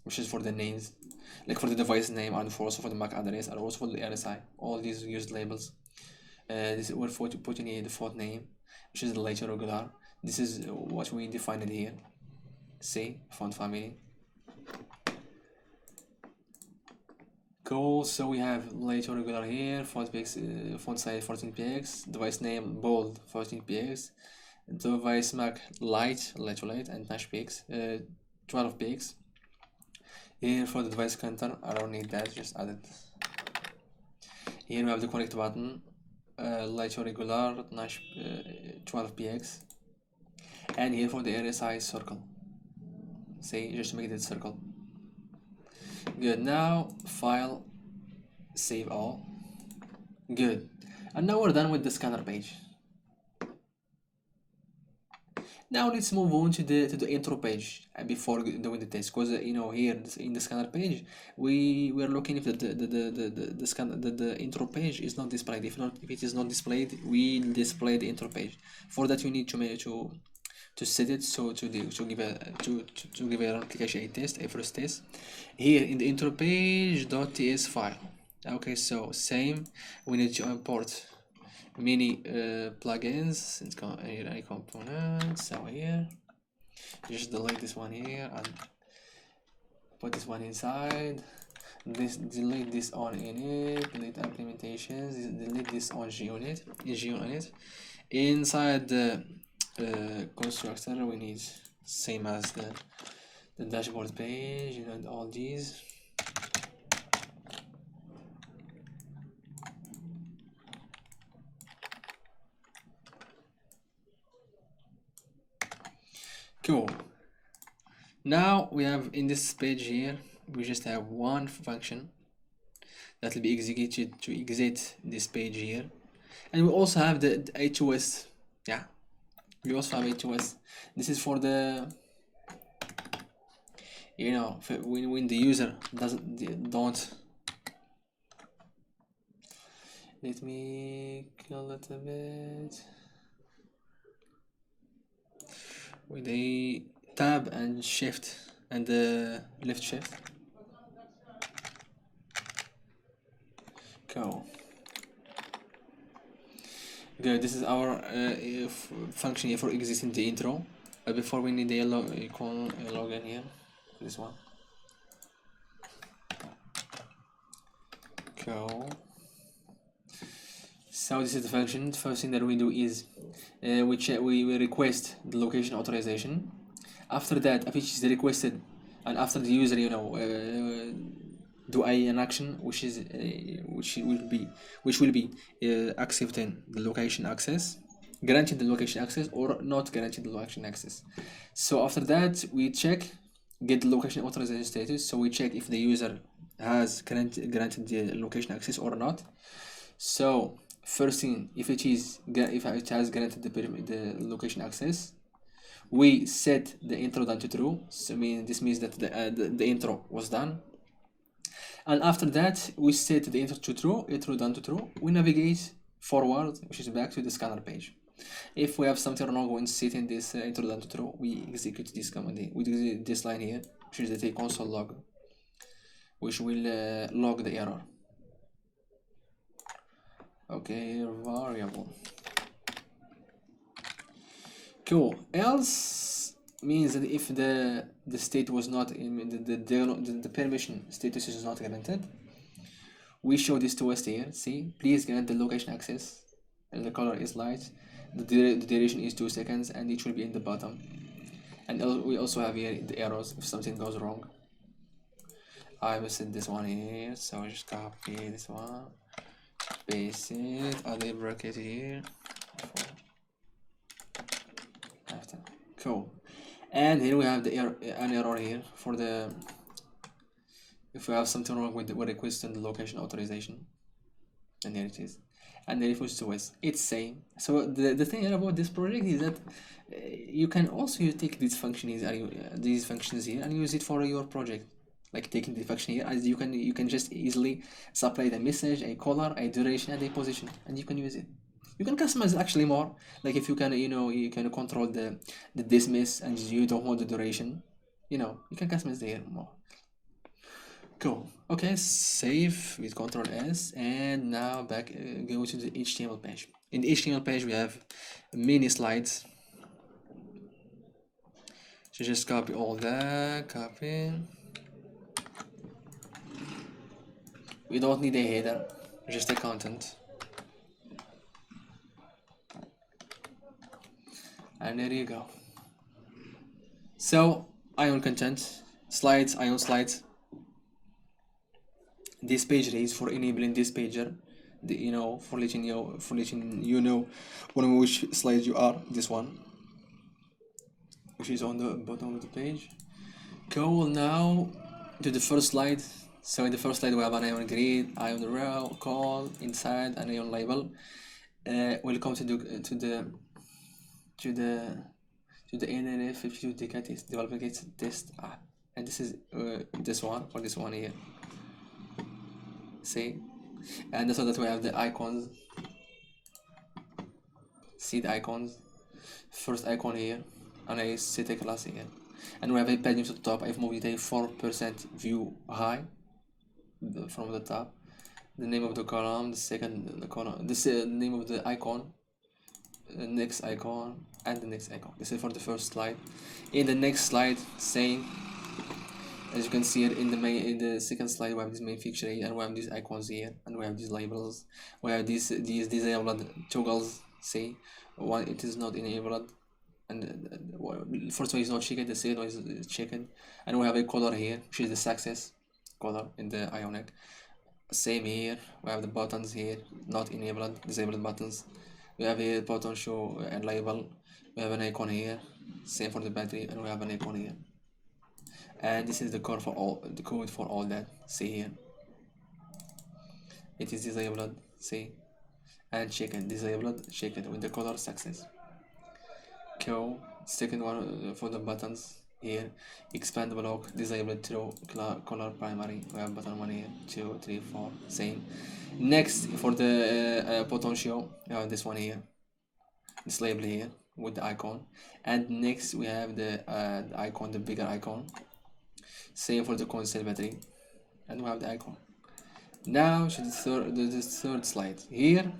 which is for the names, like for the device name and for also for the MAC address and also for the RSI. All these used labels. This is we're putting here the default name, which is the later regular. This is what we defined here. See, font family. Cool. So we have later regular here, font size 14px, device name bold 14px, device MAC light, and dash px, 12px. Here for the device counter, I don't need that, just add it. Here we have the connect button, light or regular, 12px, and here for the RSI circle. See, just make it a circle. Good. Now file, save all. Good. And now we're done with the scanner page. Now let's move on to the intro page before doing the test, because you know here in the scanner page we're looking if the intro page is not displayed. If it is not displayed, we'll display the intro page. For that you need to set it so to give a application a first test. Here in the intro page .ts file. Okay, so same, we need to import many plugins. It's got any components. So here just delete this one here and put this one inside. Delete this on init, delete implementations, delete this on gunit, inside the constructor. We need same as the dashboard page and all these. Cool. Now we have in this page here, we just have one function that will be executed to exit this page here, and we also have the H2S. Yeah, we also have H2S. This is for the, you know, when the user don't. Let me kill a little bit. With the tab and shift and the left shift. Cool. Good. This is our function here for exiting the intro. But before we need the login here. This one. Cool. So this is the function. The first thing that we do is we request the location authorization. After that, if it is requested, and after the user, you know, do an action which will be accepting the location access, granting the location access, or not granting the location access. So after that, we check, get the location authorization status. So we check if the user has granted the location access or not. So first thing, if it has granted the location access, we set the intro done to true. So this means that the intro was done. And after that, we set the intro to true, intro done to true. We navigate forward, which is back to the scanner page. If we have something wrong when setting this intro done to true, we execute this command here. We do this line here, which is the console log, which will log the error. Okay, variable. Cool. Else means that if the state was not in the permission status is not granted, we show this to us here. See, please grant the location access, and the color is light. The duration is 2 seconds, and it will be in the bottom. And we also have here the errors if something goes wrong. I will set this one here, so just copy this one, paste it, add a bracket here. After. Cool. And here we have an error here for the, if we have something wrong with the request and the location authorization. And here it is. And then if it's to us, it's same. So the thing about this project is that you can also take these functions here and use it for your project. Like taking the function here, as you can just easily supply the message, a color, a duration, and a position, and you can use it. You can customize actually more. Like if you can, you can control the dismiss, and you don't want the duration, you can customize there more. Cool. Okay, save with Ctrl S, and now back go to the HTML page. In the HTML page, we have mini slides. So just copy all that, copy. We don't need a header, just a content. And there you go. So, Ion content, slides, Ion slides. This page is for enabling this pager, for letting you know on which slide you are. This one, which is on the bottom of the page. Go now to the first slide. So in the first slide we have an Ion grid, Ion row, call, inside an Ion label. Welcome to the nRF52 data test, development test app. And this is this one or this one here. See, and also that we have the icons. See the icons. First icon here, and I set a class here, and we have a padding to the top. I've moved it a 4% view high from the top. The name of the column, the second column, this name of the icon, the next icon, and the next icon. This is for the first slide. In the next slide, same. As you can see here in the second slide, we have this main feature here, and we have these icons here, and we have these labels. We have these disabled toggles. See, one it is not enabled, and first one is not checked, the second one is checked, and we have a color here, which is the success color in the Ionic. Same here, we have the buttons here, not enabled, disabled buttons. We have a button show and label. We have an icon here, same for the battery, and we have an icon here. And this is the code for all that. See here, it is disabled. See, and checked, disabled, checked with the color success. Cool. Second one for the buttons here, expand block, disabled through color primary. We have button 1 here, 2, 3, 4, same. Next for the button show, we have this one here, this label here with the icon. And next we have the icon, the bigger icon. Same for the constant battery, and we have the icon. Now to the third slide. Here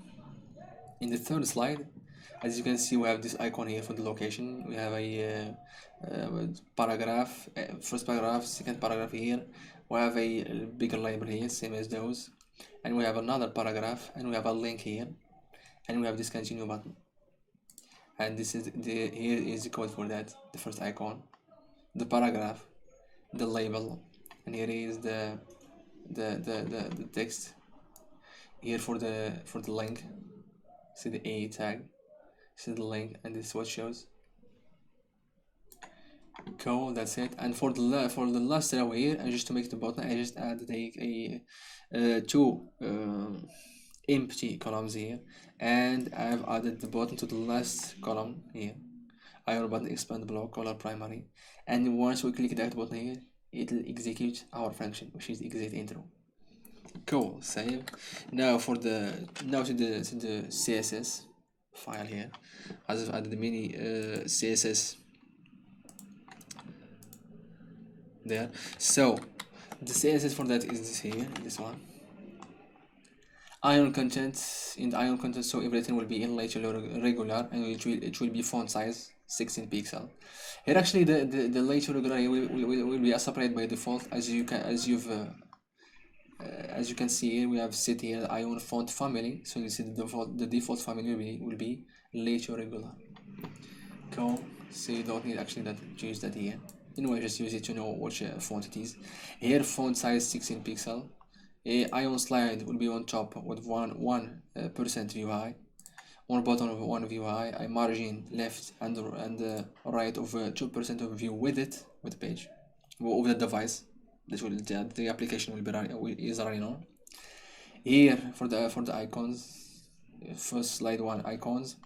in the third slide, as you can see, we have this icon here for the location. We have a paragraph, first paragraph, second paragraph here. We have a bigger label here, same as those, and we have another paragraph, and we have a link here, and we have this continue button. And this is here is the code for that. The first icon, the paragraph, the label, and here is the text here for the link. See the A tag, see the link, and this is what shows. Cool, that's it. And for the last row here, and just to make the button, I just added two empty columns here, and I've added the button to the last column here. Iron button, expand block, color primary, and once we click that button here, it will execute our function, which is exit intro. Cool, save. Now to the CSS file here, as I've added the mini CSS there. So the CSS for that is this here, this one. Ion content, in the Ion content, so everything will be in regular, and it will be font size 16 pixel. Here actually the later regular will be separated by default, as you can see here. We have set here the Ion font family, so this is the default family will be later regular. Cool. So you don't need actually to use that here. Anyway, just use it to know which font it is. Here font size 16 pixel. Ion slide will be on top with 1% view high, on bottom of 1 view high, a margin left and right of 2% of view width with the page, of the device that the application is running on. Here for the icons, first slide 1 icons.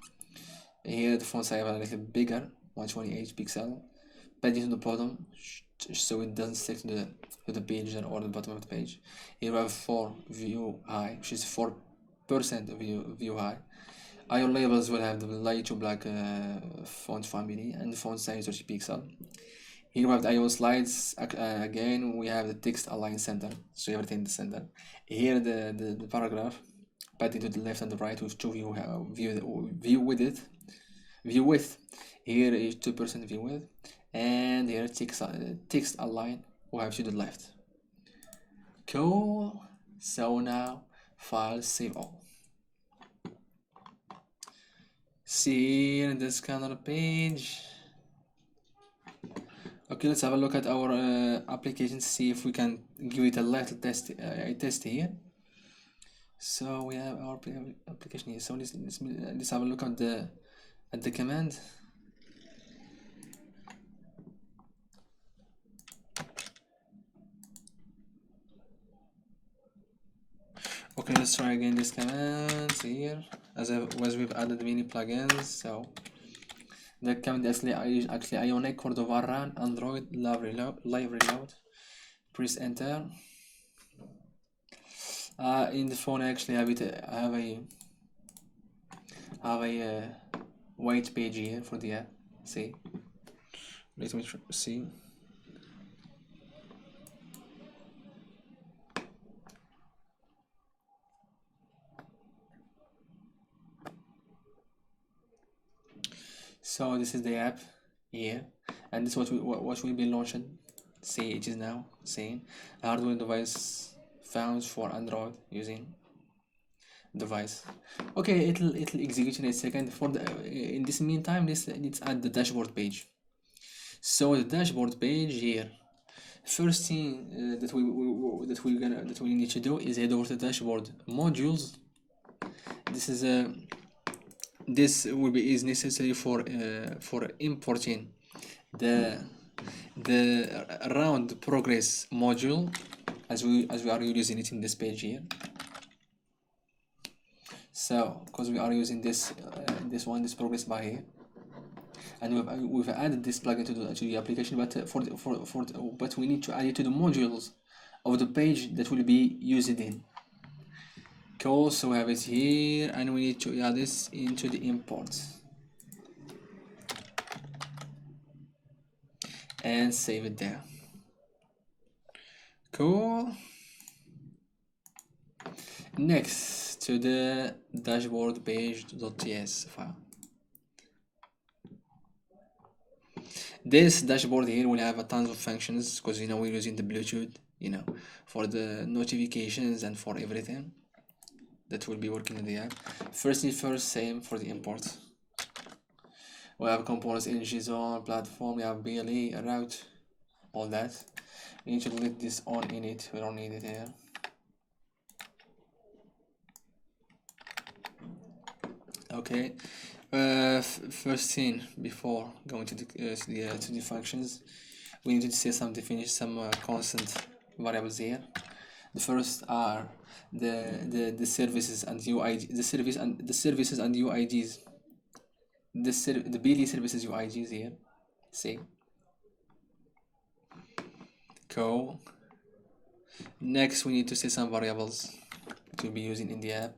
Here the font size is a little bigger, 128 pixel. Padding to the bottom, so it doesn't stick to the page or the bottom of the page. Here we have 4 view high, which is 4% of view high. Ion labels will have the light to black font family, and the font size 30 pixel. Here we have the IO slides. Again, we have the text align center, so everything in the center. Here the paragraph, padding to the left and the right with two view width. Here is 2% view width, and here text align. We have to the left. Cool. So now file save all. See here in the scanner page. Okay, let's have a look at our application, see if we can give it a little test here. So we have our application here. So let's have a look at the command. Okay, let's try again this command here. As we've added many plugins, so the command actually Ionic Cordova run Android live reload. Press enter. In the phone, I actually have a white page here for the app. See, let me see. So this is the app here, and this is what will be launched. See, it is now saying hardware device found for Android using device. Okay, it'll execute in a second. For the in this meantime, let's add the dashboard page. So the dashboard page here. First thing that we need to do is head over to dashboard modules. This is necessary for importing the round progress module as we are using it in this page here. So because we are using this progress bar here, and we've added this plugin to the application, but but we need to add it to the modules of the page that will be used in. Cool, so we have it here, and we need to add this into the import and save it there. Cool. Next to the dashboard page.ts file. This dashboard here will have a tons of functions because we're using the Bluetooth, for the notifications and for everything that will be working in the app. First, same for the import. We have components, energy zone, platform, we have BLE, route, all that. We need to delete this on init, we don't need it here. Okay, first thing before going to the functions, we need to say some constant variables here. The first are the services and UID, the services and UIDs. The BLE services UIDs here. See. Cool. Next, we need to say some variables to be using in the app.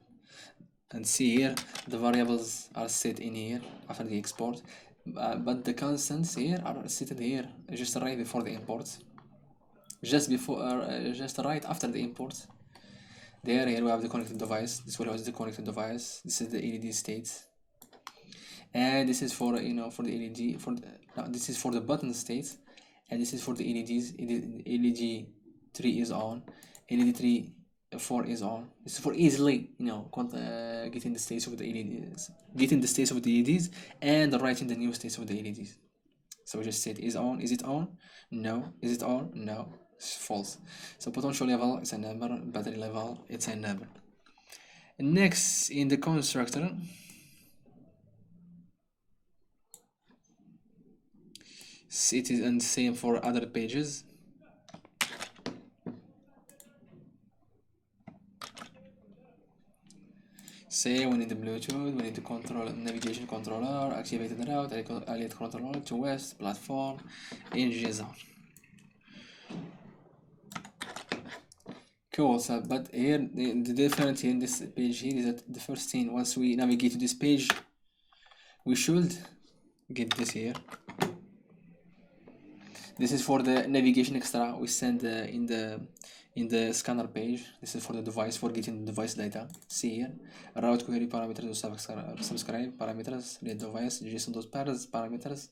And see here, the variables are set in here after the export, but the constants here are set here just right before the import. Just right after the import. Here we have the connected device. This will host the connected device. This is the LED state, and this is for for the LED. This is for the button state, and this is for the LEDs. LED 3 is on. LED 4 is on. This is for easily getting the states of the LEDs, and writing the new states of the LEDs. So we just said is on. Is it on? No. Is it on? No. It's false. So potential level is a number. Battery level it's a number. Next in the constructor, it is and same for other pages. Say we need the Bluetooth, we need the navigation controller, activated route, allied controller to west, platform, energy zone. Cool. So, but here the difference in this page here is that the first thing, once we navigate to this page, we should get this here. This is for the navigation extra we send in the scanner page. This is for the device, for getting the device data. See here, route query parameters, subscribe parameters, read device, json.pairs parameters,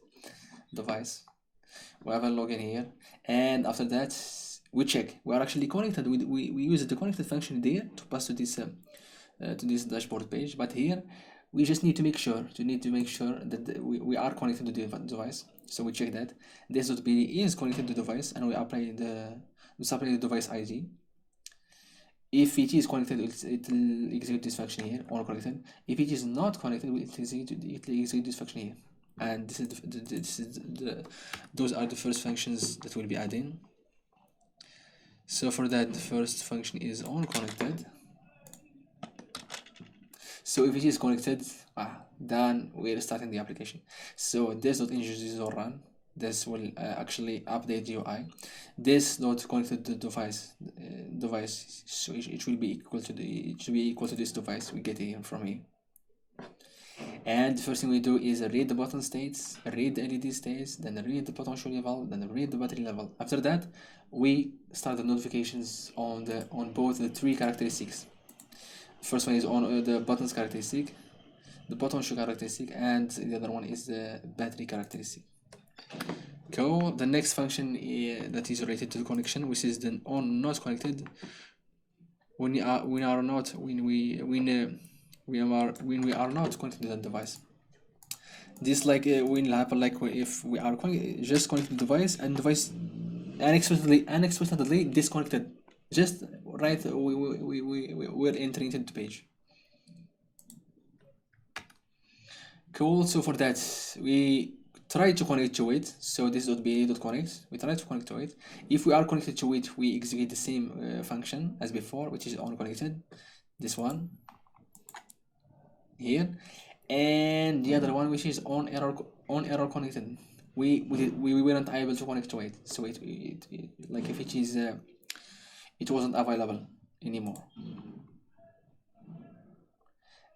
device. We have a login here, and after that we check we are actually connected. We use the connected function there to pass to this dashboard page. But here we just need to make sure that we are connected to the device. So we check that this.bd is connected to the device, and we apply the device ID. If it is connected, it will execute this function here, or connected. If it is not connected, it will execute this function here. And those are the first functions that we'll be adding. So for that, the first function is on connected. So if it is connected, then we're starting the application. So this.ng0run, this will actually update UI. This not connected to the device, so it will be equal to this device we get here from here. And the first thing we do is read the button states, read the LED states, then read the potential level, then read the battery level. After that, we start the notifications on both the three characteristics. First one is on the buttons characteristic, the potential characteristic, and the other one is the battery characteristic. Cool. The next function that is related to the connection, which is the on not connected. When we are not connected to the device. This will happen if we are just connected to the device, and device unexpectedly disconnected. Just right, we're entering into the page. Cool. So for that, we try to connect to it. So this .ba.connect, we try to connect to it. If we are connected to it, we execute the same function as before, which is on connected. This one here, and the other one, which is on error connected. We weren't able to connect to it, so it like if it is it wasn't available anymore.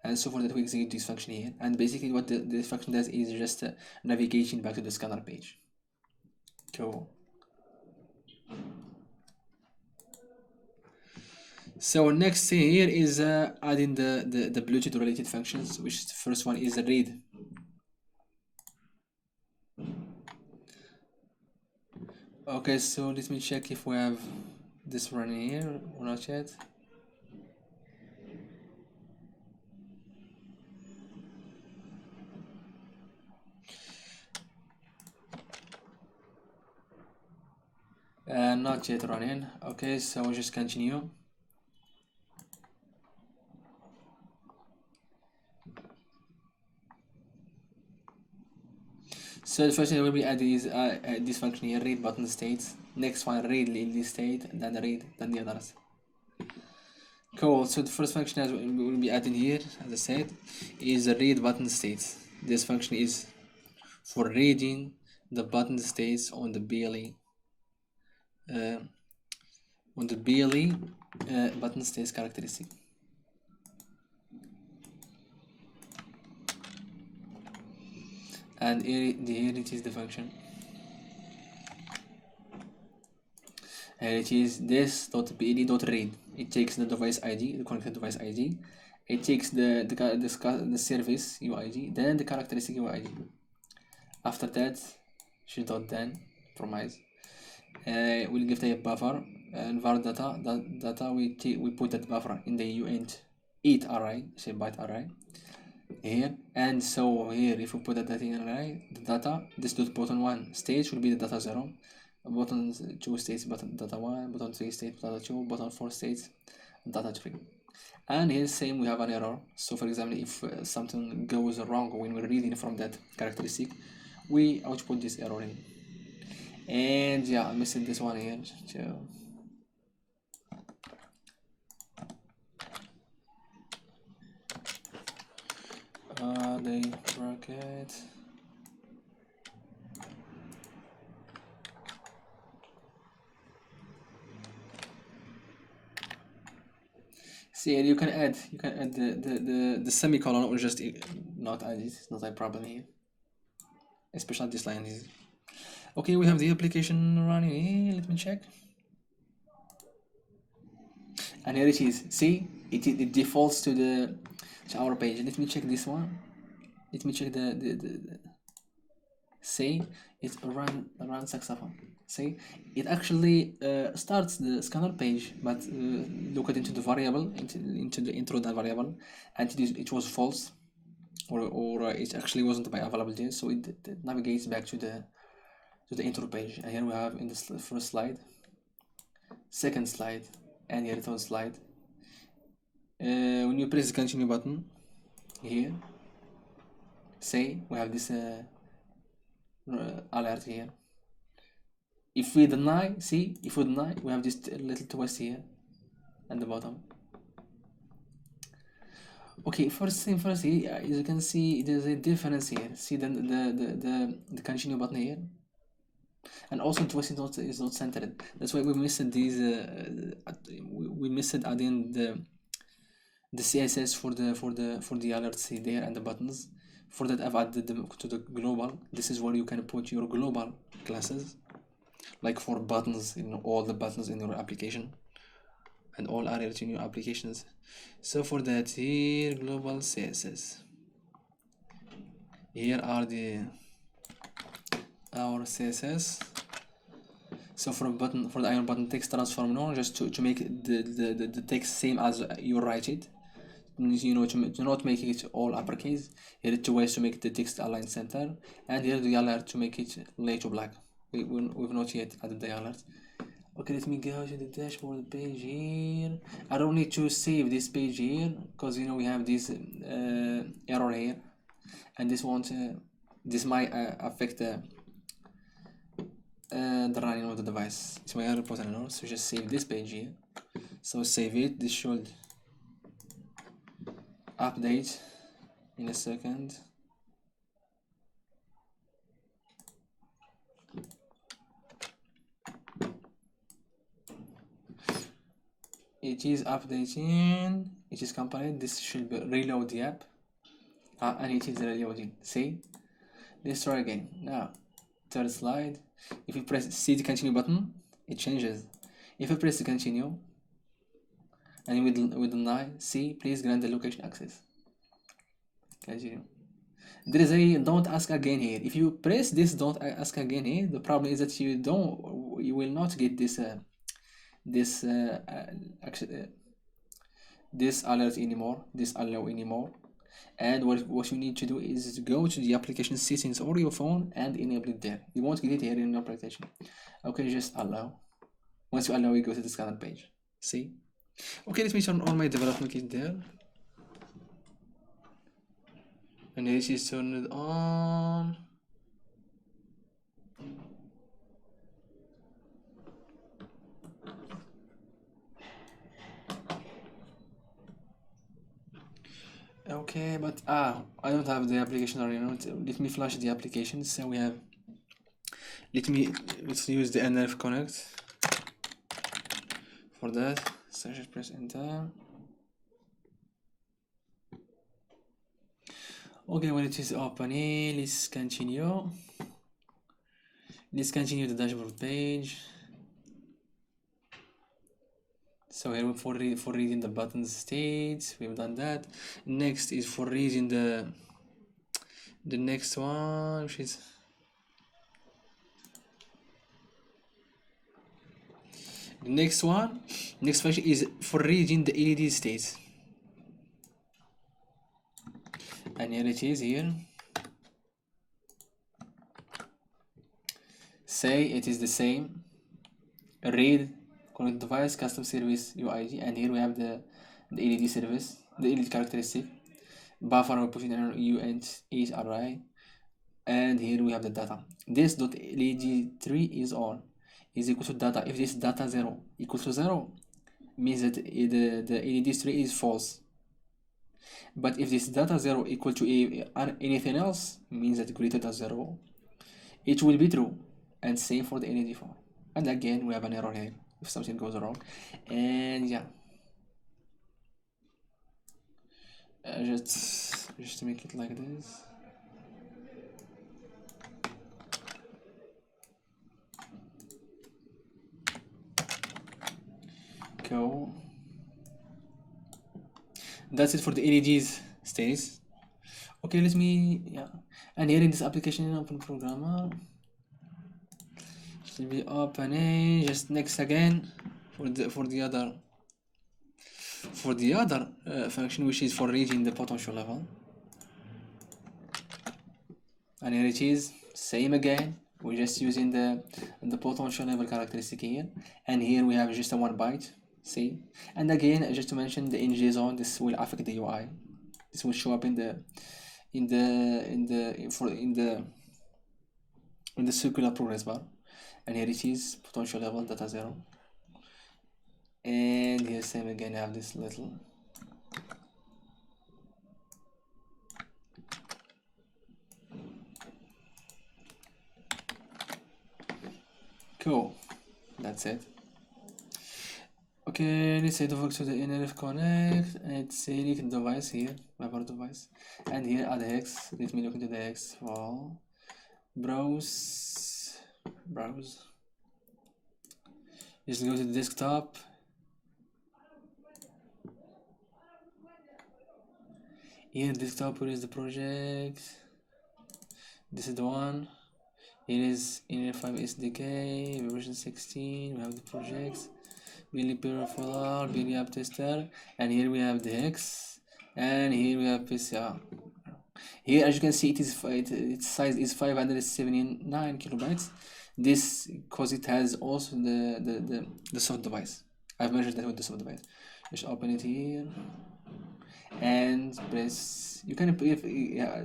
And so for that, we execute this function here, and basically what this function does is just navigation back to the scanner page. Cool. So next thing here is adding the Bluetooth related functions, which the first one is read. Okay, so let me check if we have this running here or not yet. Not yet running. Okay, so we'll just continue. So the first thing we'll be adding is this function here, read button states. Next one, read LED state, then read, then the others. Cool. So the first function as we'll be adding here, as I said, is read button states. This function is for reading the button states on the BLE. Button states characteristic. And here it is the function. And it is this.bd.read. It takes the device ID, the connected device ID. It takes the service UID, then the characteristic UID. After that, then promise. We'll give the buffer and var data. We put that buffer in the uint array, say byte array. Here, and so here if we put the data in array, the data, this button 1 stage will be the data 0, button 2 states data 1, button 3 states data 2, button 4 states data 3. And here same, we have an error. So for example, if something goes wrong when we're reading from that characteristic, we output this error in. And yeah, I'm missing this one here too. The bracket. See, and you can add the semicolon, or just not add it. It's not a problem here, especially this line here. Okay, we have the application running here. Let me check. And here it is. See, it defaults to our page. Let me check this one. Let me check the see, it run saxophone. See, it actually starts the scanner page, but look at into the variable, into the intro variable, and it was false, or it actually wasn't by available yet, so it navigates back to the intro page. And here we have in the first slide, second slide, and here third slide. When you press the continue button here, say we have this alert here. If we deny, see, if we deny, we have this little twist here at the bottom. Okay, first thing first, here, as you can see, there's a difference here. See the continue button here, and also twist is not centered. That's why we missed these. We missed adding the CSS for the alerts here there and the buttons. For that, I've added them to the global. This is where you can put your global classes, like for buttons, all the buttons in your application and all alerts in your applications. So for that, here global CSS, here are our CSS. So for the iron button text transform now, just to make the text same as you write it, to not make it all uppercase. Here are two ways to make the text align center, and here the alert to make it lay to black. We've not yet added the alert. Okay, let me go to the dashboard page here. I don't need to save this page here because we have this error here, and this might affect the running of the device. It's my report and error, so just save this page here. So save it. This should update in a second. It is updating, it is compiled. This should be reload the app, and it is reloading. See, let's try again. Now third slide, if you press see the continue button, it changes. If I press the continue and with deny, see, please grant the location access. Continue. There is a don't ask again here. If you press this don't ask again here, the problem is that you will not get this this alert anymore, this allow anymore. And what you need to do is to go to the application settings or your phone and enable it there. You won't get it here in your application. Okay, just allow. Once you allow, you go to the scanner page. See? Okay, let me turn on my development kit there. And this is turned on. Okay, but I don't have the application already. Let me flash the application. So we have. Let's use the nRF connect for that. So just press enter. Okay, when it is opening, let's continue. Let's continue the dashboard page. So here for reading the button states, we've done that. Next is for reading the next one, which is the next one. Next function is for reading the LED states, and here it is here. Say it is the same. Read connect device custom service UID, and here we have the LED service, the LED characteristic, buffer we put in uint is array, and here we have the data. This .led3 is on is equal to data. If this data 0 equals to 0, means that the LED3 is false. But if this data 0 equal to anything else, means that greater than 0, it will be true. And same for the LED4. And again, we have an error here if something goes wrong. And yeah, just to make it like this. That's it for the LEDs states. Okay, let me, yeah. And here in this application, open programmer should be opening just next again for the other function, which is for reaching the potential level. And here it is, same again. We're just using the potential level characteristic here, and here we have just a 1 byte. See, and again, just to mention the ng zone, this will affect the UI. This will show up in the circular progress bar, and here it is, potential level data 0. And here same again, I have this little cool. That's it. Okay, let's say to work to the nRF connect and select device here, my part device, and here add hex. Let me look into the hex for browse. Just go to the desktop. Here desktop, where is the project? This is the one. Here is nRF5 SDK version 16. We have the projects. BLE peripheral, BLE app tester, and here we have the hex, and here we have PCR. Here, as you can see, its size is 579 kilobytes. This because it has also the soft device. I've measured that with the soft device. Just open it here and press. You can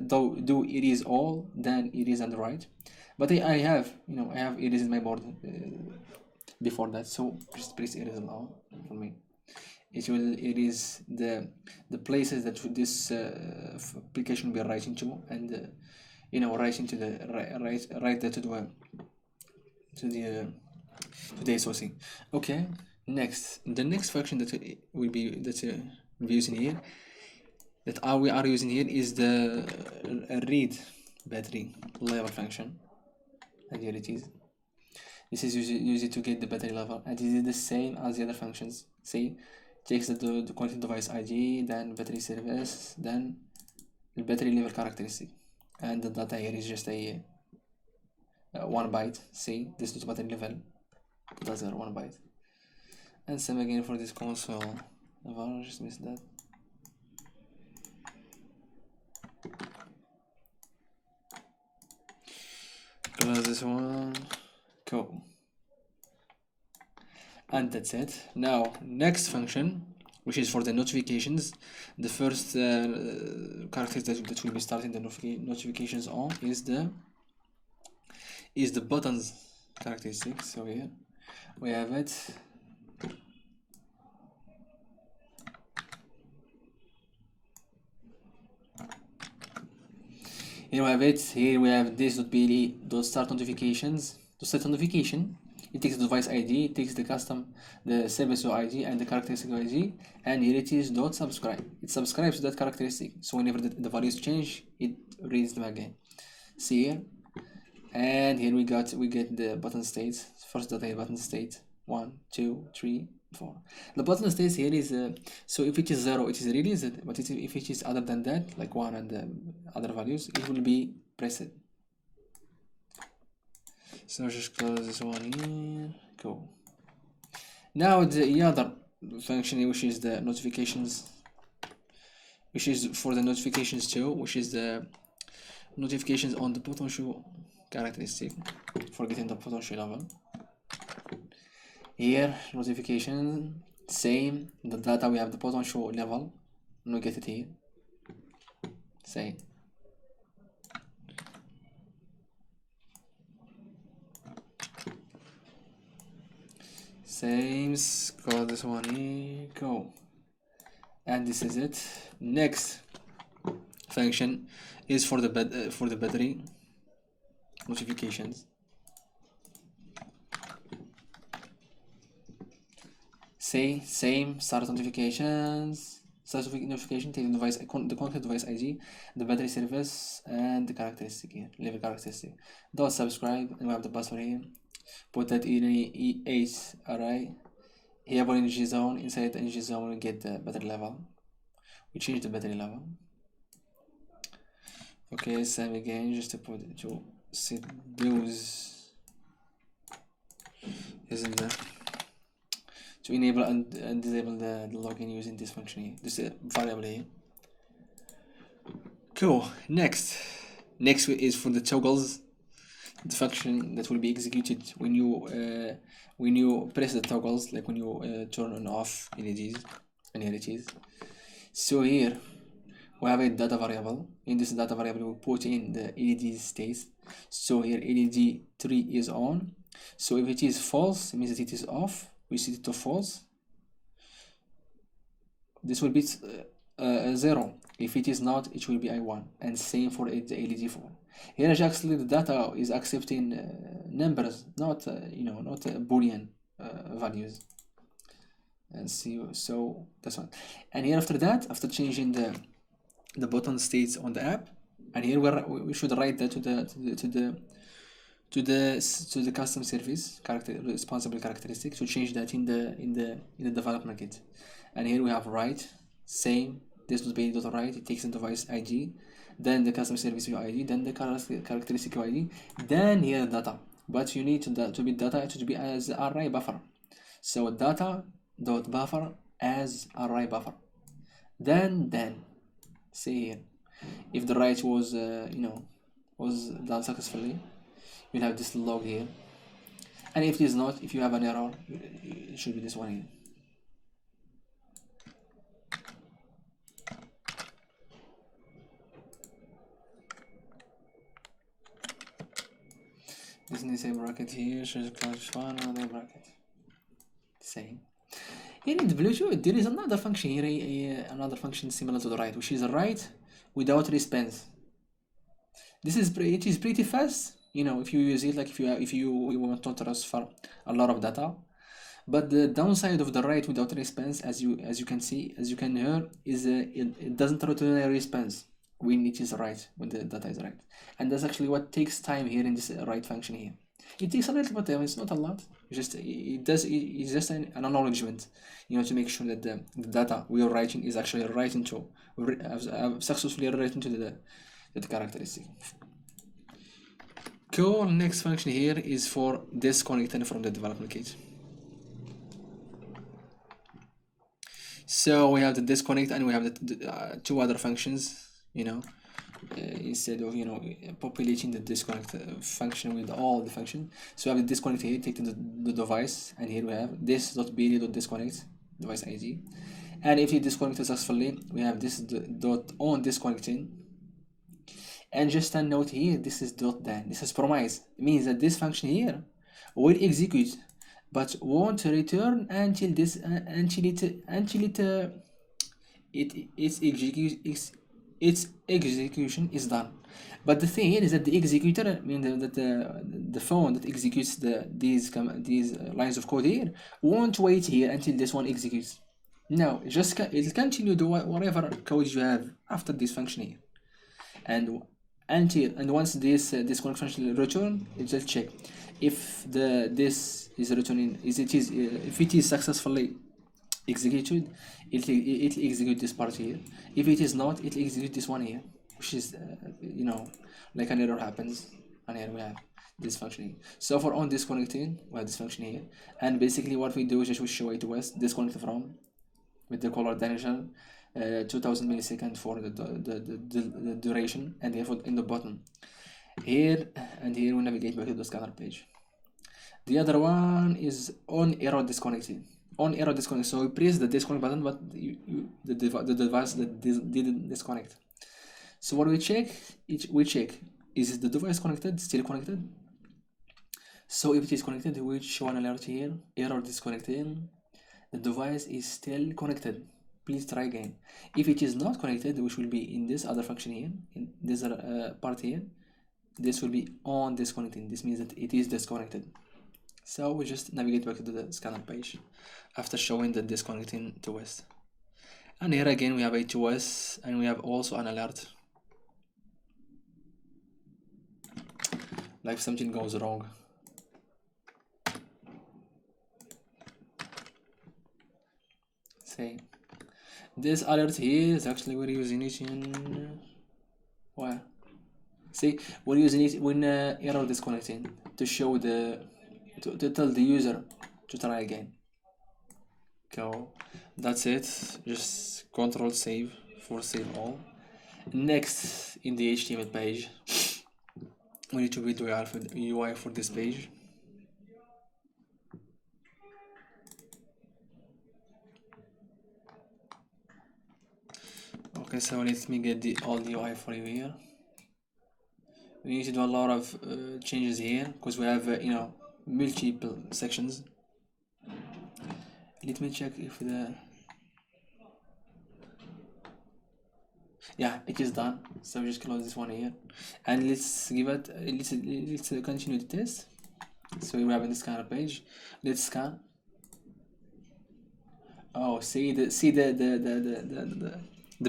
do erase all, then erase on the right. But I have erase in my board before that, so just press erase all for me. It will erase the places that this application will be writing to, and writing to the write that to the SOC. Okay, the next function that we'll be using here, that we are using here, is the read battery level function, and here it is. This is used to get the battery level, and it is the same as the other functions. See, takes the connected device ID, then battery service, then the battery level characteristic, and the data here is just a 1 byte. See, this is battery level, that's 1 byte. And same again for this console. I just missed that. Close this one. Cool. And that's it. Now, next function, which is for the notifications. The first character that will be starting the notifications on is the buttons characteristic. So here we have it. Here we have it. Here we have this.ble start notifications. To set notification, it takes the device ID, it takes the service ID and the characteristic ID, and here it is .subscribe. It subscribes to that characteristic, so whenever the values change, it reads them again. See here, and here we get the button states. First data button state 1, 2, 3, 4. The button states here is so if it is 0, it is released, but if it is other than that, like 1 and other values, it will be pressed. So just close this one here. Cool. Now the other function, which is the notifications, which is for the notifications too, which is the notifications on the potential characteristic for getting the potential level. Here notification, same, the data we have the potential level, we get it here. Same. Same, call this one here, go. And this is it. Next function is for the battery notifications. Same, start notifications. Start notification, take the device, the connected device ID, the battery service, and the characteristic here, level characteristic. .subscribe, and we have the password here. Put that in E8 array. Here for energy zone, inside the energy zone we get the battery level. we change the battery level. Okay, same again, just to put it to set those isn't there to enable and disable the login using this function here, this variable here. Cool. Next is for the toggles, the function that will be executed when you press the toggles, like when you turn on off LEDs, and here it is. So here we have a data variable. In this data variable, we put in the LED states. So here LED 3 is on. So if it is false, it means that it is off. We set it to false. This will be 0. If it is not, it will be I1. And same for the LED 4. Here actually the data is accepting numbers, not not Boolean values. And see, so that's one. And here after that, after changing the button states on the app, and here we should write that to the custom service responsible characteristic to change that in the development kit. And here we have write same this will be write, it takes the device ID, then the custom service UID, then the characteristic UID, then here data. But you need to be data to be as array buffer. So data dot buffer as array buffer. Then see here, if the write was was done successfully, you'll have this log here. And if it is not, if you have an error, it should be this one here. This needs a bracket here, should class one another bracket. Same. Here in the Bluetooth, there is another function here, another function similar to the write, which is a write without response. It is pretty fast, if you use it, like if you want to transfer a lot of data. But the downside of the write without response, as you can hear, is it doesn't return a response when it is right, when the data is right. And that's actually what takes time here in this write function here. It takes a little bit of time, it's not a lot. It's just an acknowledgement, to make sure that the data we are writing is actually writing to, successfully written to the characteristic. Cool. Next function here is for disconnecting from the development kit. So we have the disconnect and we have the two other functions, instead of populating the disconnect function with all the function. So we have the disconnect here, taking the device, and here we have this.bd.disconnect device ID. And if you disconnect successfully, we have this dot on disconnecting. And just a note here, this is dot then. This is promise. It means that this function here will execute, but won't return until its execution is done. But the thing here is that the executor, that the phone that executes these lines of code here, won't wait here until this one executes. No, it'll continue do whatever code you have after this function here, and once this disconnect function return, it just check if this is returning if it is successfully executed, it'll execute this part here. If it is not, it'll execute this one here, which is like an error happens, and here we have this function here. So for on disconnecting, we have this function here, and basically what we do is just we show it to us disconnect from with the color dimension 2000 milliseconds for the duration, and therefore in the button here, and here we navigate back to the scanner page. The other one is on error disconnected. On error disconnect, so we press the disconnect button, but the device that didn't disconnect. So what we check, is the device connected, still connected? So if it is connected, we show an alert here, error disconnecting. The device is still connected. Please try again. If it is not connected, which will be in this other function here, in this part here, this will be on disconnecting. This means that it is disconnected. So we just navigate back to the scanner page after showing the disconnecting to us. And here again we have a to us, and we have also an alert. Like if something goes wrong. Say. This alert here is actually we're using it in where? See, we're using it when error disconnecting to show to tell the user to try again. Go. That's it. Just control save for save all. Next, in the HTML page, we need to build the UI for this page. Okay, so let me get all the UI for you here. We need to do a lot of changes here because we have multiple sections. Let me check if yeah, it is done. So just close this one here, and let's give it. Let's continue the test. So we have in this kind of page. Let's scan. Oh, see the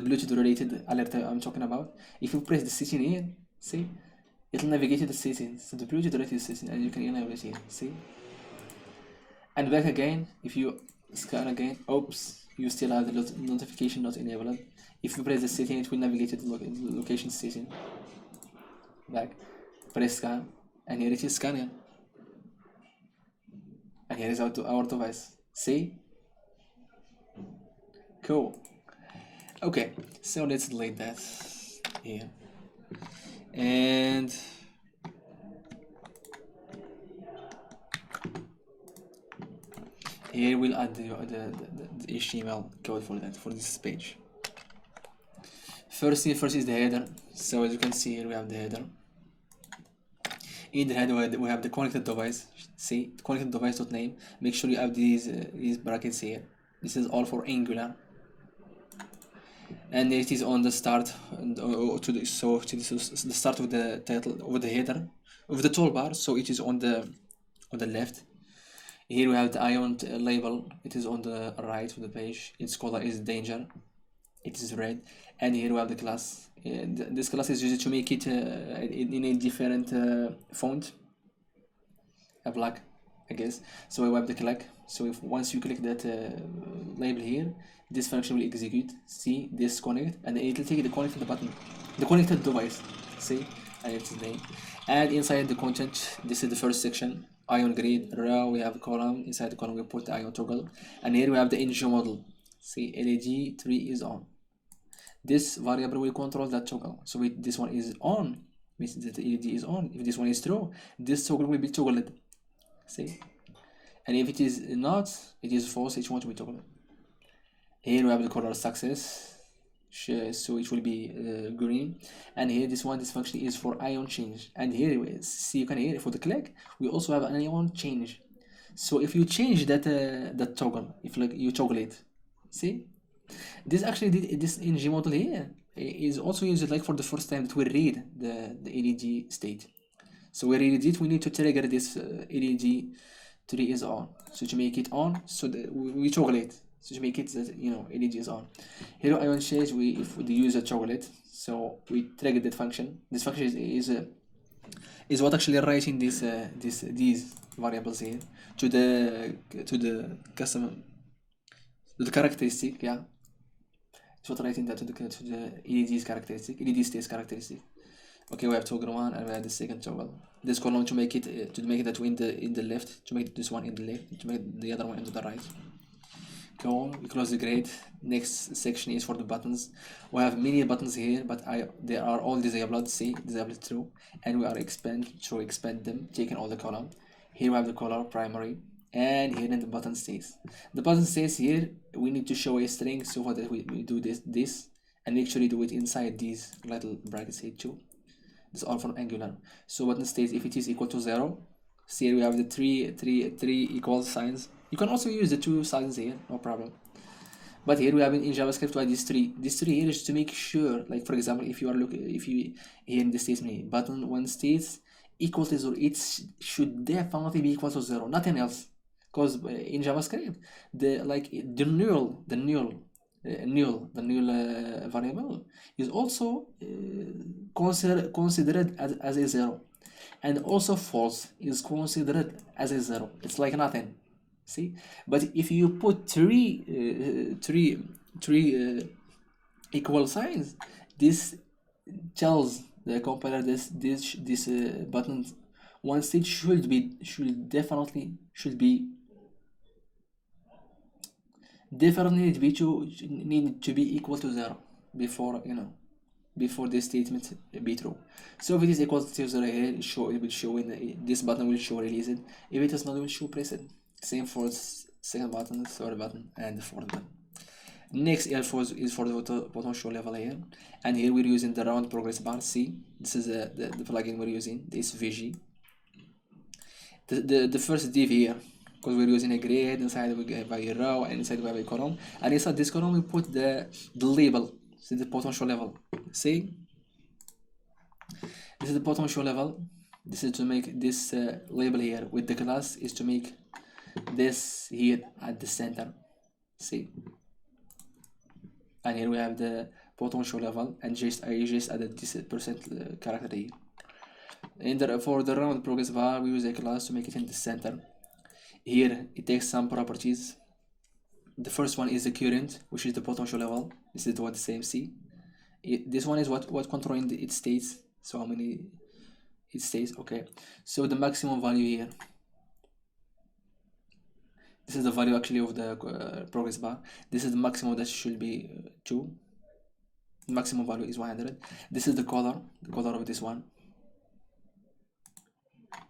Bluetooth related alert I'm talking about. If you press the setting here, see, it'll navigate to the settings. So the Bluetooth related setting, and you can enable it here. See, and back again. If you scan again, oops, you still have the notification not enabled. If you press the setting, it will navigate to the location setting. Back, press scan, and here it is scanning. And here is our device. See? Cool. Okay, so let's delete that here. And here we'll add the HTML code for that, for this page. First thing first is the header. So as you can see here, we have the header. In the header we have the connected device. See, connected device.name. Make sure you have these brackets here. This is all for Angular. And it is on the start to the start of the title of the header of the toolbar. So it is on the left. Here we have the Ion label. It is on the right of the page. Its color is danger. It is red. And here we have the class. This class is used to make it in a different font, a black, I guess. So we have the click. So if once you click that label here, this function will execute. See, disconnect, and it will take the connected button, the connected device. See, and its name. And inside the content, this is the first section. Ion grid row. We have a column. Inside the column, we put the Ion toggle, and here we have the NG model. See, LED 3 is on. This variable will control that toggle. So if this one is on, means that the LED is on. If this one is true, this toggle will be toggled. See, and if it is not, it is false. It won't be toggled. Here we have the color success, so it will be green. And here this function is for ion change. And here see, you can hear for the click, we also have an ion change. So if you change that toggle, if like you toggle it, see, this actually this NG model here is also used like for the first time that we read the LED state. So we read it, we need to trigger this LED 3 is on. So to make it on, so we toggle it. So to make it that LED is on. Here ion change, if the user toggle it, so we trigger that function. This function is what actually writing these variables here to the custom, to the characteristic, yeah. It's what writing that to the LED's characteristic, LED states characteristic. Okay, we have toggle 1 and we have the second toggle. This column to make it that one in the left, to make this one in the left, to make the other one into the right. Go, we close the grid. Next section is for the buttons. We have many buttons here, but they are all disabled. See, disabled true, and we are expand them, taking all the column. Here we have the color primary, and here in the button states. The button states here, we need to show a string, so for that we do this, and make sure you do it inside these little brackets here too. This is all from Angular. So button states if it is equal to 0. See, here we have the three equal signs. You can also use the 2 signs here, no problem. But here we have in JavaScript why these three. These three here is to make sure, like for example, if you here in the statement button 1 states equal to 0, it should definitely be equal to 0, nothing else. Because in JavaScript, the null variable is also considered as a 0, and also false is considered as a 0. It's like nothing. See, but if you put three equal signs, this tells the compiler this button one state should be need to be equal to 0 before before this statement be true. So if it is equal to 0 here, it will show this button will show released. If it is not, it will show preset. Same for second button, third button, and the fourth button. Next is for the potential level here, and here we're using the round progress bar. See, this is the plugin we're using, this VG. The first div here, because we're using a grid, inside we have a row, and inside we have a column, and inside this column we put the label, see the potential level. See, this is the potential level. This is to make this label here with the class is to make this here at the center. See, and here we have the potential level, and I just added this percent character here. And for the round progress bar, we use a class to make it in the center. Here it takes some properties. The first one is the current, which is the potential level. This is what the same see. This one is what controlling its states. So how many it states? Okay. So the maximum value here. This is the value actually of the progress bar. This is the maximum that should be 2. The maximum value is 100. This is the color of this one.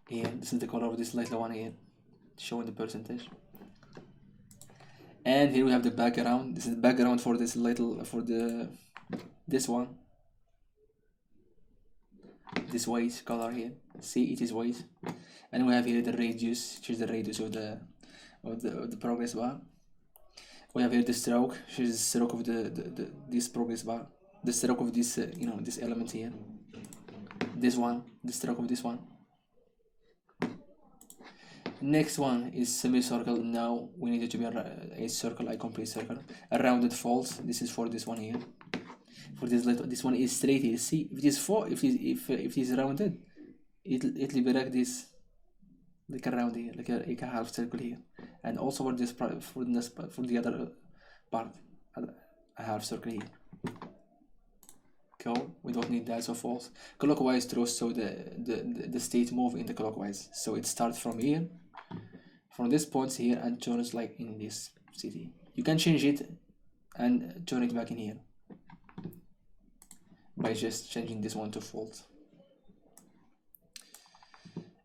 Here, this is the color of this little one here, showing the percentage. And here we have the background. This is the background for this this one. This white color here. See, it is white. And we have here the radius, which is the radius of the progress bar. We have here the stroke, which is the stroke of this progress bar. The stroke of this this element here. This one, the stroke of this one. Next one is semicircle. Now we need it to be a circle, a complete circle. A rounded false. This is for this one here. For this one is straight here. See, if it is if it is rounded, it will be like this, like a round here, like a half circle here. And also for this part, for the other part, a half circle here. Cool. We don't need that, so false. Clockwise true, so the state move in the clockwise. So it starts from here, from this point here, and turns like in this city. You can change it and turn it back in here by just changing this one to false.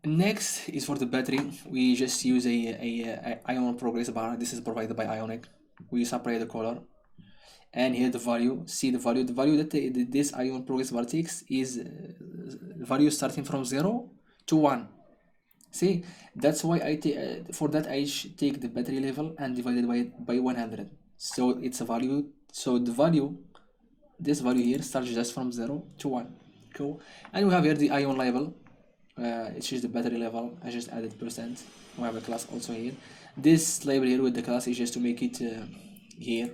Next is for the battery. We just use a ion progress bar. This is provided by Ionic. We separate the color, and here the value. See the value. The value that this ion progress bar takes is value starting from 0 to 1. See, that's why I for that I take the battery level and divide it by 100. So it's a value. So the value, this value here starts just from 0 to 1. Cool. And we have here the ion label. It's just the battery level. I just added percent. We have a class also here. This label here with the class is just to make it here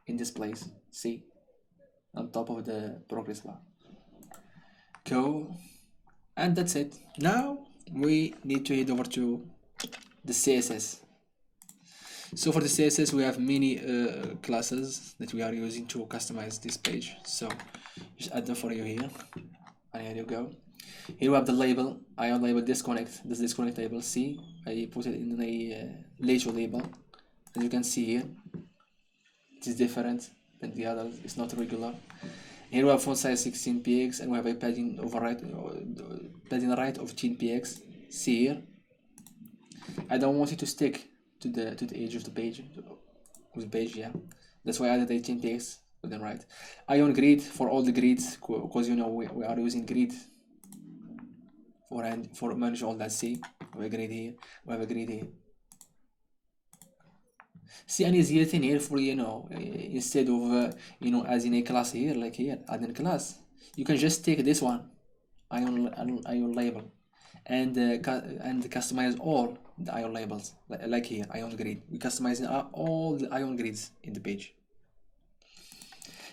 in this place. See, on top of the progress bar. Cool. And that's it. Now we need to head over to the CSS. So for the CSS, we have many classes that we are using to customize this page. So just add them for you here, and here you go. Here we have the label, ion label disconnect. This disconnect label. See, I put it in a later label. As you can see here, it is different than the others. It's not regular. Here we have font size 16px, and we have a padding right of 10px. See here, I don't want it to stick to the edge of the page, yeah. That's why I added 18px with them right. Ion grid for all the grids, because we are using grid for manage all that. See, we have a grid here, we have a grid here. See, an easier thing here for instead of adding a class here, like here, adding a class, you can just take this one, ion label, and customize all the ion labels, like here, ion grid. We customize all the ion grids in the page.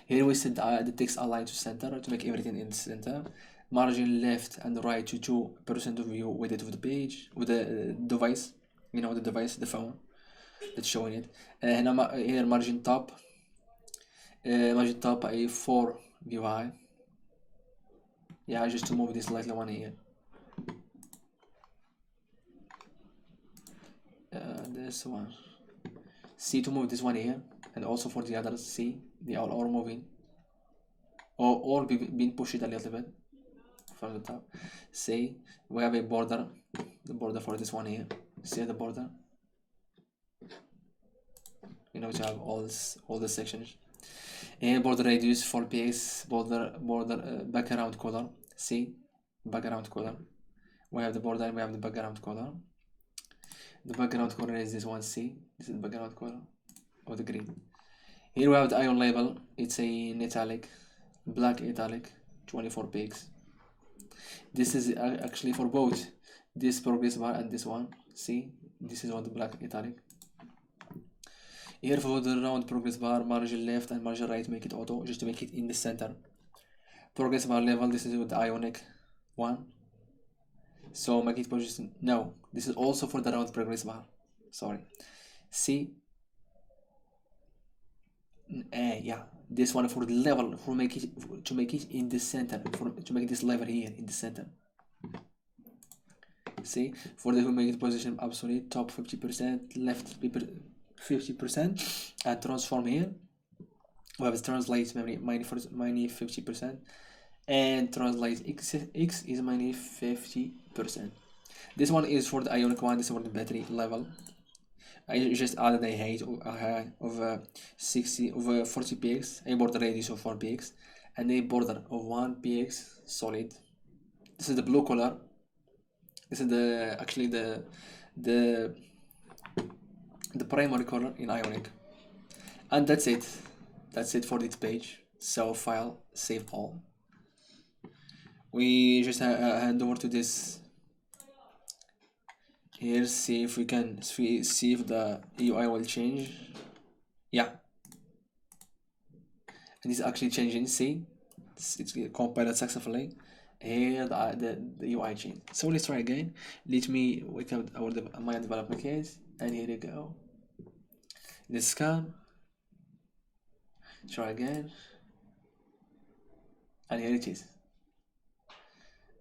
Here we set the text align to center to make everything in the center. Margin left and right to 2% of view width of the page with the device, the device, the phone that's showing it. And here margin top imagine top a 4 UI. Yeah, just to move this lightly one here. This one. C to move this one here, and also for the others, C, they all are moving. Or all being pushed a little bit from the top. C, we have a border, the border for this one here. See the border? You know, to have all the sections. And border radius for px, border background color. See, background color. We have the border, we have the background color. The background color is this one. C. This is the background color of the green. Here we have the ion label. It's an italic, black italic, 24 px. This is actually for both this progress bar and this one. See, this is on the black italic. Here for the round progress bar, margin left and margin right, make it auto, just to make it in the center. Progress bar level, this is with the Ionic one. So make it position. No, this is also for the round progress bar. Sorry. See. Yeah, this one for the level, for make it to make it in the center, to make this level here in the center. See, for the make it position absolute, top 50%, left 50%, and transform here. We have translate memory minus 50%, and translate x is minus 50%. This one is for the Ionic one. This is for the battery level. I just added a height of 40 px, a border radius of 4 px, and a border of 1 px solid. This is the blue color. This is actually the primary color in Ionic, and that's it. That's it for this page. So file, save all. We just hand over to this. Here, see if we can see if the UI will change. Yeah, and it's actually changing. See, it's compiled successfully. Here the UI change. So let's try again. Let me wake up my development case, and here you go. Let's scan. Try again, and here it is.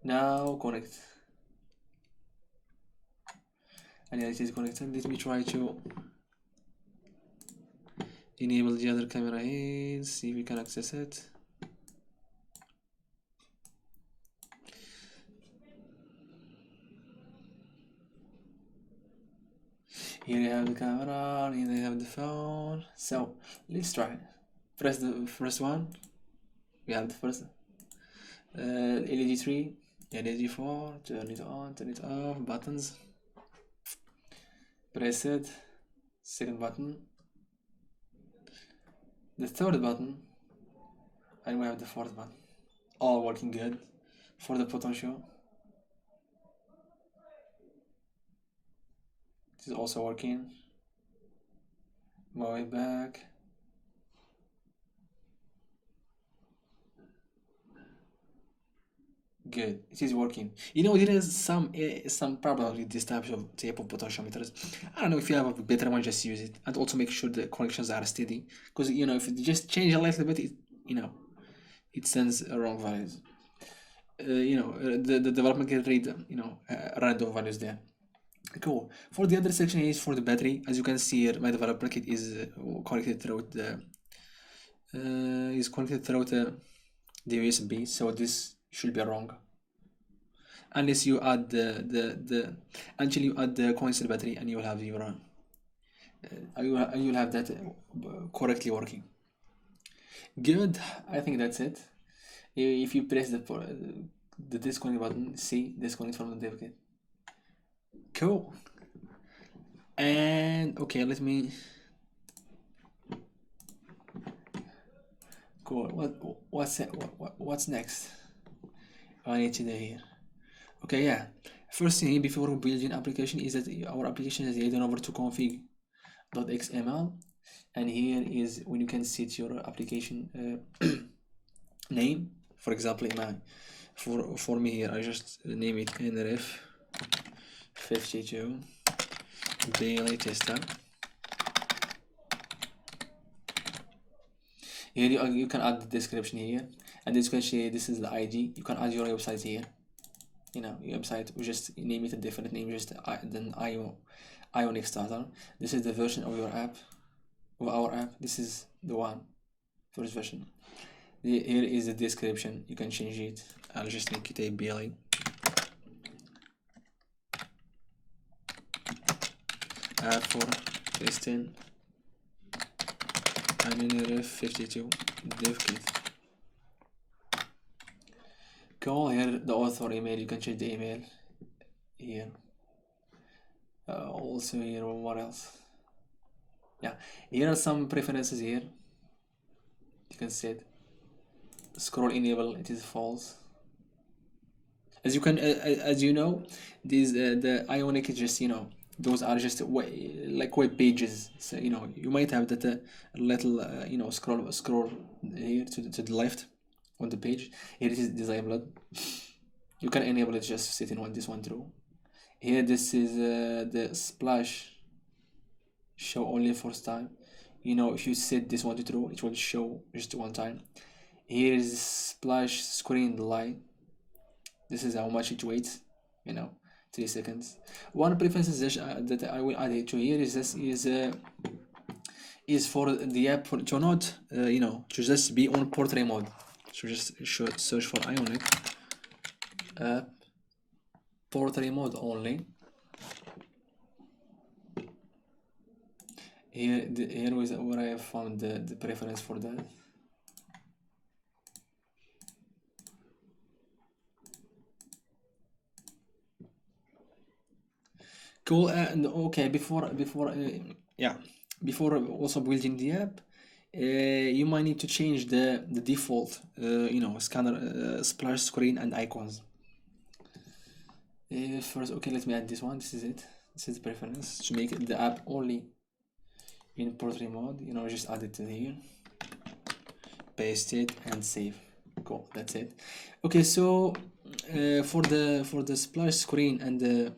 Now connect. And it is connected. Let me try to enable the other camera here, see if we can access it. Here you have the camera, here you have the phone. So let's try. Press the first one. We have the first LED 3, LED 4, turn it on, turn it off, buttons. Press it, second button, the third button, and we have the fourth button. All working good. For the potential, this is also working. Move it back. Good, it is working. You know, there is some problem with this type of potentiometers. I don't know, if you have a better one, just use it, and also make sure the connections are steady, because you know, if you just change a little bit, it sends wrong values. The development can read random values there. Cool. For the other section is for the battery. As you can see here, my developer kit is connected through the USB, so this should be wrong unless you add until you add the coincid battery, and you will have your you will have that correctly working. Good. I think that's it. If you press the disconnect button, see, disconnect from the dev kit. Cool. And okay, let me. Cool. What's next? I need to do here. Okay, yeah. First thing before building application is that our application is heading over to config.xml, and here is when you can set your application name. For example, for me here, I just name it nRF52 BLE tester. Here you can add the description here, and as you can see, this is the ID. You can add your website here. You know, your website, we just name it a different name, just then Ionic starter. This is the version of your app, of our app. This is the first version. Here is the description. You can change it. I'll just make it a BLE. App for testing and nRF52 dev kit. Go here, the author email. You can change the email here. Also here, what else? Yeah, here are some preferences here. You can set scroll enable, it is false. As you can, as you know, these the Ionic is just, you know, those are just like web pages. So you know, you might have that little you know, scroll here to the left on the page. Here it is disabled. You can enable it, just setting this one through. Here this is the splash show only first time. You know, if you set this one to true, it will show just one time. Here is splash screen delay. This is how much it waits, you know, 3 seconds. One preference that I will add it to here is this is for the app to not you know, to just be on portrait mode. So just search for Ionic app portrait mode only. Here is where I have found the preference for that. Cool. And okay, before also building the app, you might need to change the default you know, scanner splash screen and icons. First, okay, let me add this one. This is it. This is the preference to make the app only in portrait mode. You know, just add it to here, paste it, and save. Cool, that's it. Okay, so for the splash screen and the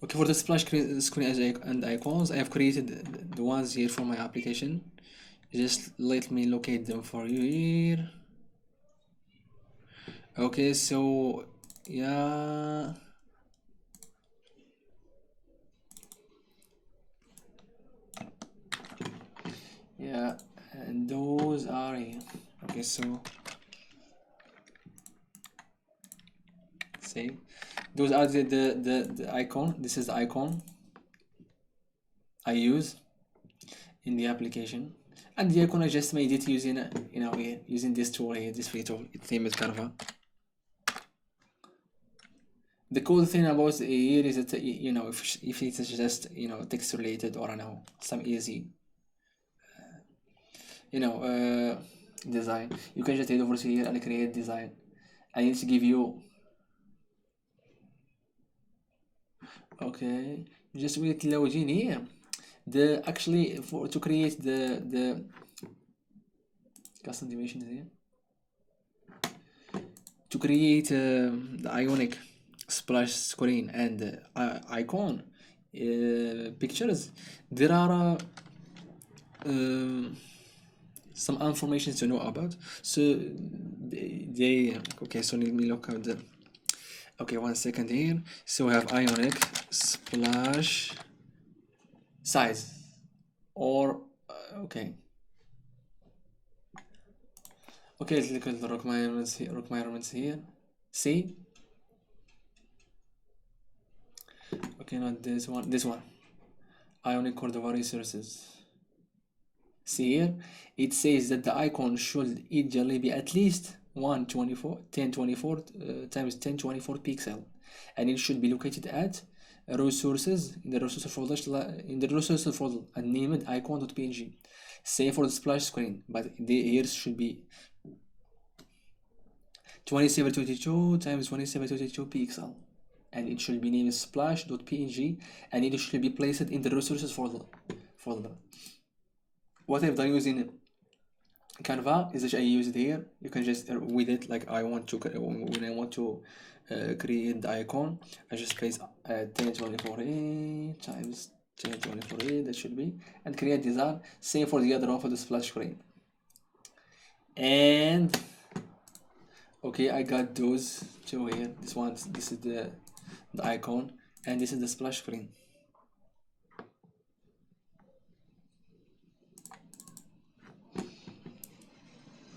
okay, for the splash screen and icons, I have created the ones here for my application. Just let me locate them for you here. Okay, so yeah, and those are here. Okay, so save. Those are the icon. This is the icon I use in the application, and the icon I just made it using you know, using this tool here, this free tool. Its name is Canva. The cool thing about here is that you know, if it's just, you know, text related, or I know, some easy you know design, you can just head over here and create design. I need to give you okay, just wait loading here. The actually to create the custom dimension here, to create the Ionic splash screen and icon pictures, there are some information to know about. So they okay, so let me look at the okay, 1 second here. So we have Ionic splash size, or okay, let's look at the requirements here. See, okay, not this one, Ionic Cordova resources. See here, it says that the icon should ideally be at least 1024 times 1024 pixel, and it should be located at resources, in the resources folder, and named icon.png. Same for the splash screen, but here should be 2722 times 2722 pixel, and it should be named splash.png, and it should be placed in the resources folder. What I've done using Canva is that I use it here. You can just with it, like I want to, when I want to create the icon, I just place 1024 times change only for it, that should be, and create design. Same for the other one for the splash screen. And okay, I got those two here. This is the icon, and this is the splash screen.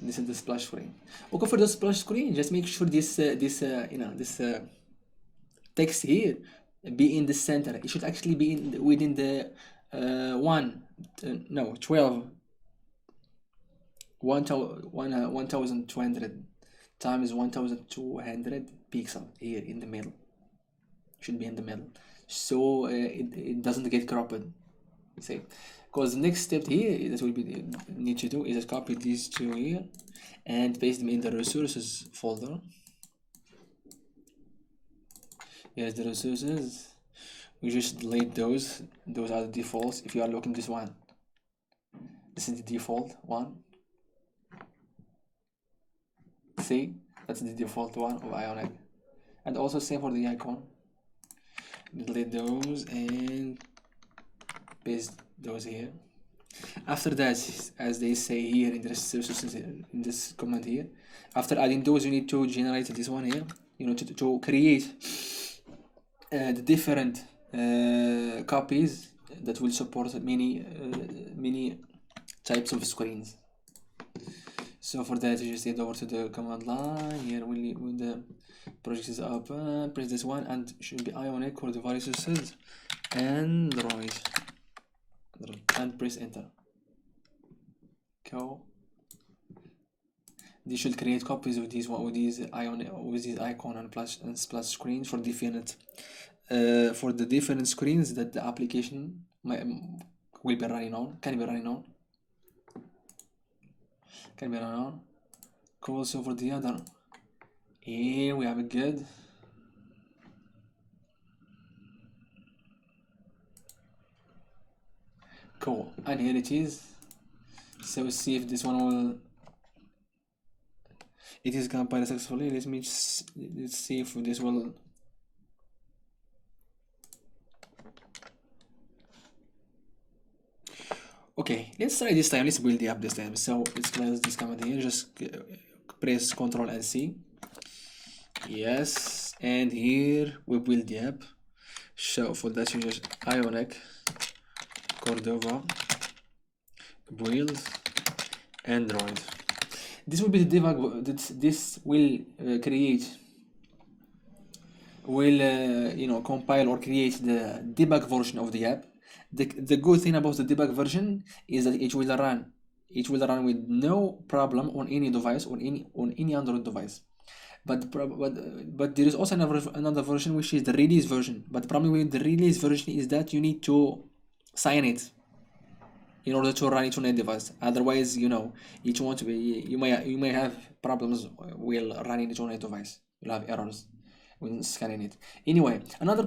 This is the splash screen. Okay, for the splash screen, just make sure this text here be in the center. It should actually be within the 1200 times 1200 pixel here in the middle. Should be in the middle, so it doesn't get cropped. See, because the next step here that we need to do is just copy these two here and paste them in the resources folder. Here's the resources. We just delete those. Those are the defaults. If you are looking this one, this is the default one. See, that's the default one of Ionic, and also same for the icon. Delete those and paste those here. After that, as they say here in this comment here, after adding those, you need to generate this one here. You know, to create the different copies that will support many types of screens. So for that, you just head over to the command line here. When the project is open, press this one, and should be Ionic or the viruses Android, and press enter. Go. This should create copies of these Ionic with these icon and splash screens for different the different screens that the application will be running on, can be running on. Cool. So for the other, here we have it good. Cool, and here it is. So we'll see if this one will. It is compiled successfully. Let's see if this will. Okay, let's try this time. Let's build the app this time. So let's close this command here. Just press Ctrl and C. Yes, and here we build the app. So for that, you just Ionic Cordova build Android. This will be the debug. This will compile or create the debug version of the app. The good thing about the debug version is that it will run with no problem on any device or on any Android device. But there is also another version, which is the release version. But the problem with the release version is that you need to sign it in order to run it on a device. Otherwise, it won't be. You may have problems while running it on a device. You'll have errors when scanning it. Anyway, another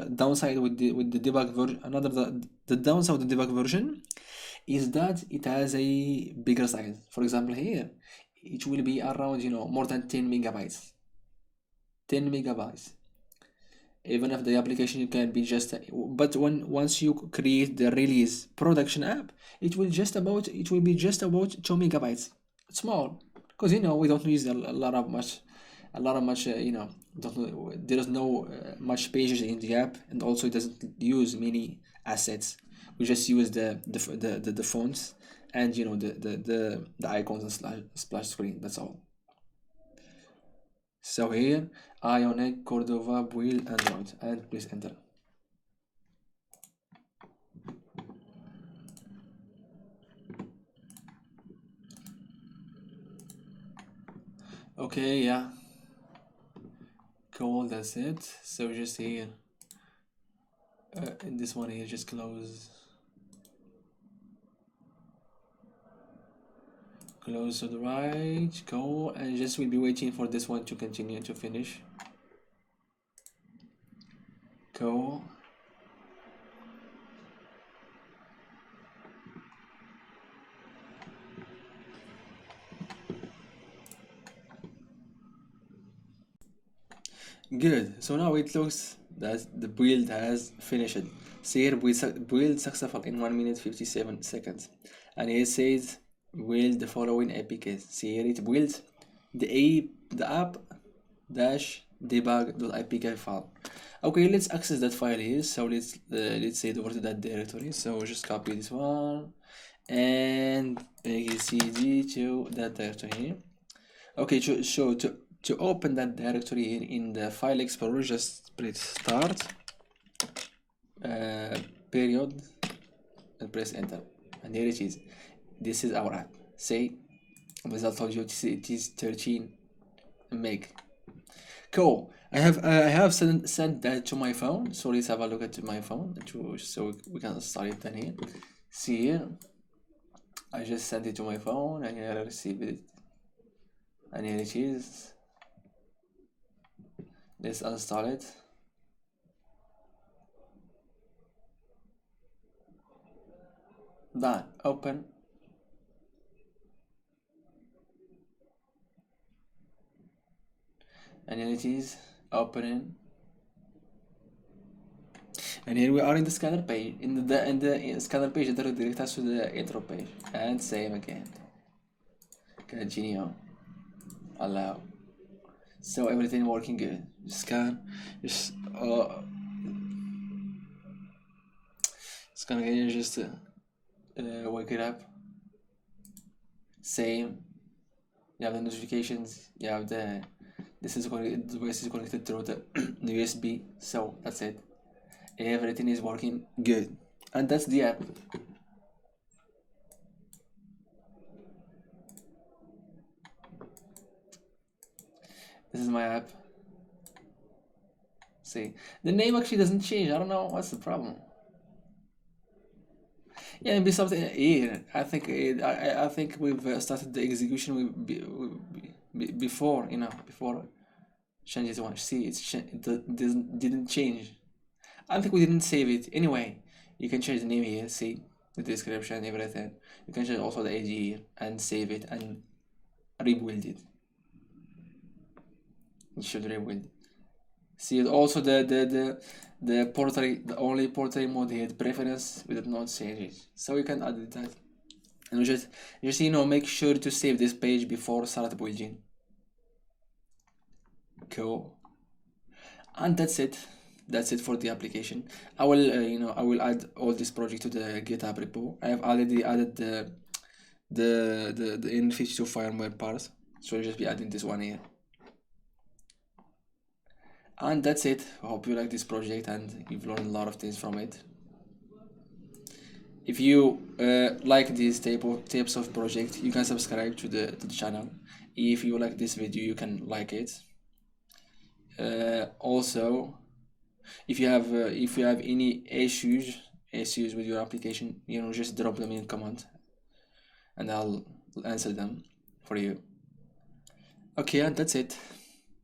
downside with the debug version, the downside of the debug version is that it has a bigger size. For example, here it will be around more than 10 megabytes. 10 megabytes. Even if the application can be just, but once you create the release production app, it will be just about 2 megabytes. It's small, because we don't use a lot of much there is no much pages in the app, and also it doesn't use many assets. We just use the fonts and the icons and splash screen. That's all. So here, Ionic Cordova build Android, and please enter. Okay, yeah. Cool, that's it. So just here, in this one here, just close to the right. Cool, and just we'll be waiting for this one to continue to finish. Cool. Good. So now it looks that the build has finished. See here, build successful in 1 minute 57 seconds. And here it says build the following APKs. See here it builds the app dash debug.apk file. Okay, let's access that file here. So let's say over to that directory. So just copy this one and cd to that directory here. Okay, so to open that directory here in the file explorer, just press start period and press enter, and here it is. This is our app. Say, as I told you, it is 13 meg. Cool. I have sent that to my phone. So let's have a look at my phone so we can start it then here. See here, I just sent it to my phone and here I received it, and here it is. Let's install it. Done. Open. And here it is opening. And here we are in the scanner page. In the scanner page, it redirects us to the intro page. And same again. Continue. Allow. So everything working good. Scan. Just scan again. Just wake it up. Same. You have the notifications. You have the device is connected through the USB. So that's it. Everything is working good, and that's the app. This is my app. See, the name actually doesn't change. I don't know what's the problem. Yeah, maybe something here. I think we've started the execution before, before changes one. See, it didn't change. I think we didn't save it. Anyway, you can change the name here. See the description, everything. You can change also the id here and save it and rebuild it. It should rebuild. See, also the portrait, the only portrait mode here, the preference, we did not change it, so you can add that. And just make sure to save this page before start building. Cool. And that's it. That's it for the application. I will I will add all this project to the GitHub repo. I have already added the nRF52 firmware parts, so I'll just be adding this one here. And that's it. I hope you like this project and you've learned a lot of things from it. If you like these types of project, you can subscribe to the channel. If you like this video, you can like it. Also, if you have any issues with your application, just drop them in comment and I'll answer them for you. Okay, and that's it.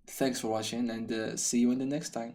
Thanks for watching, and see you in the next time.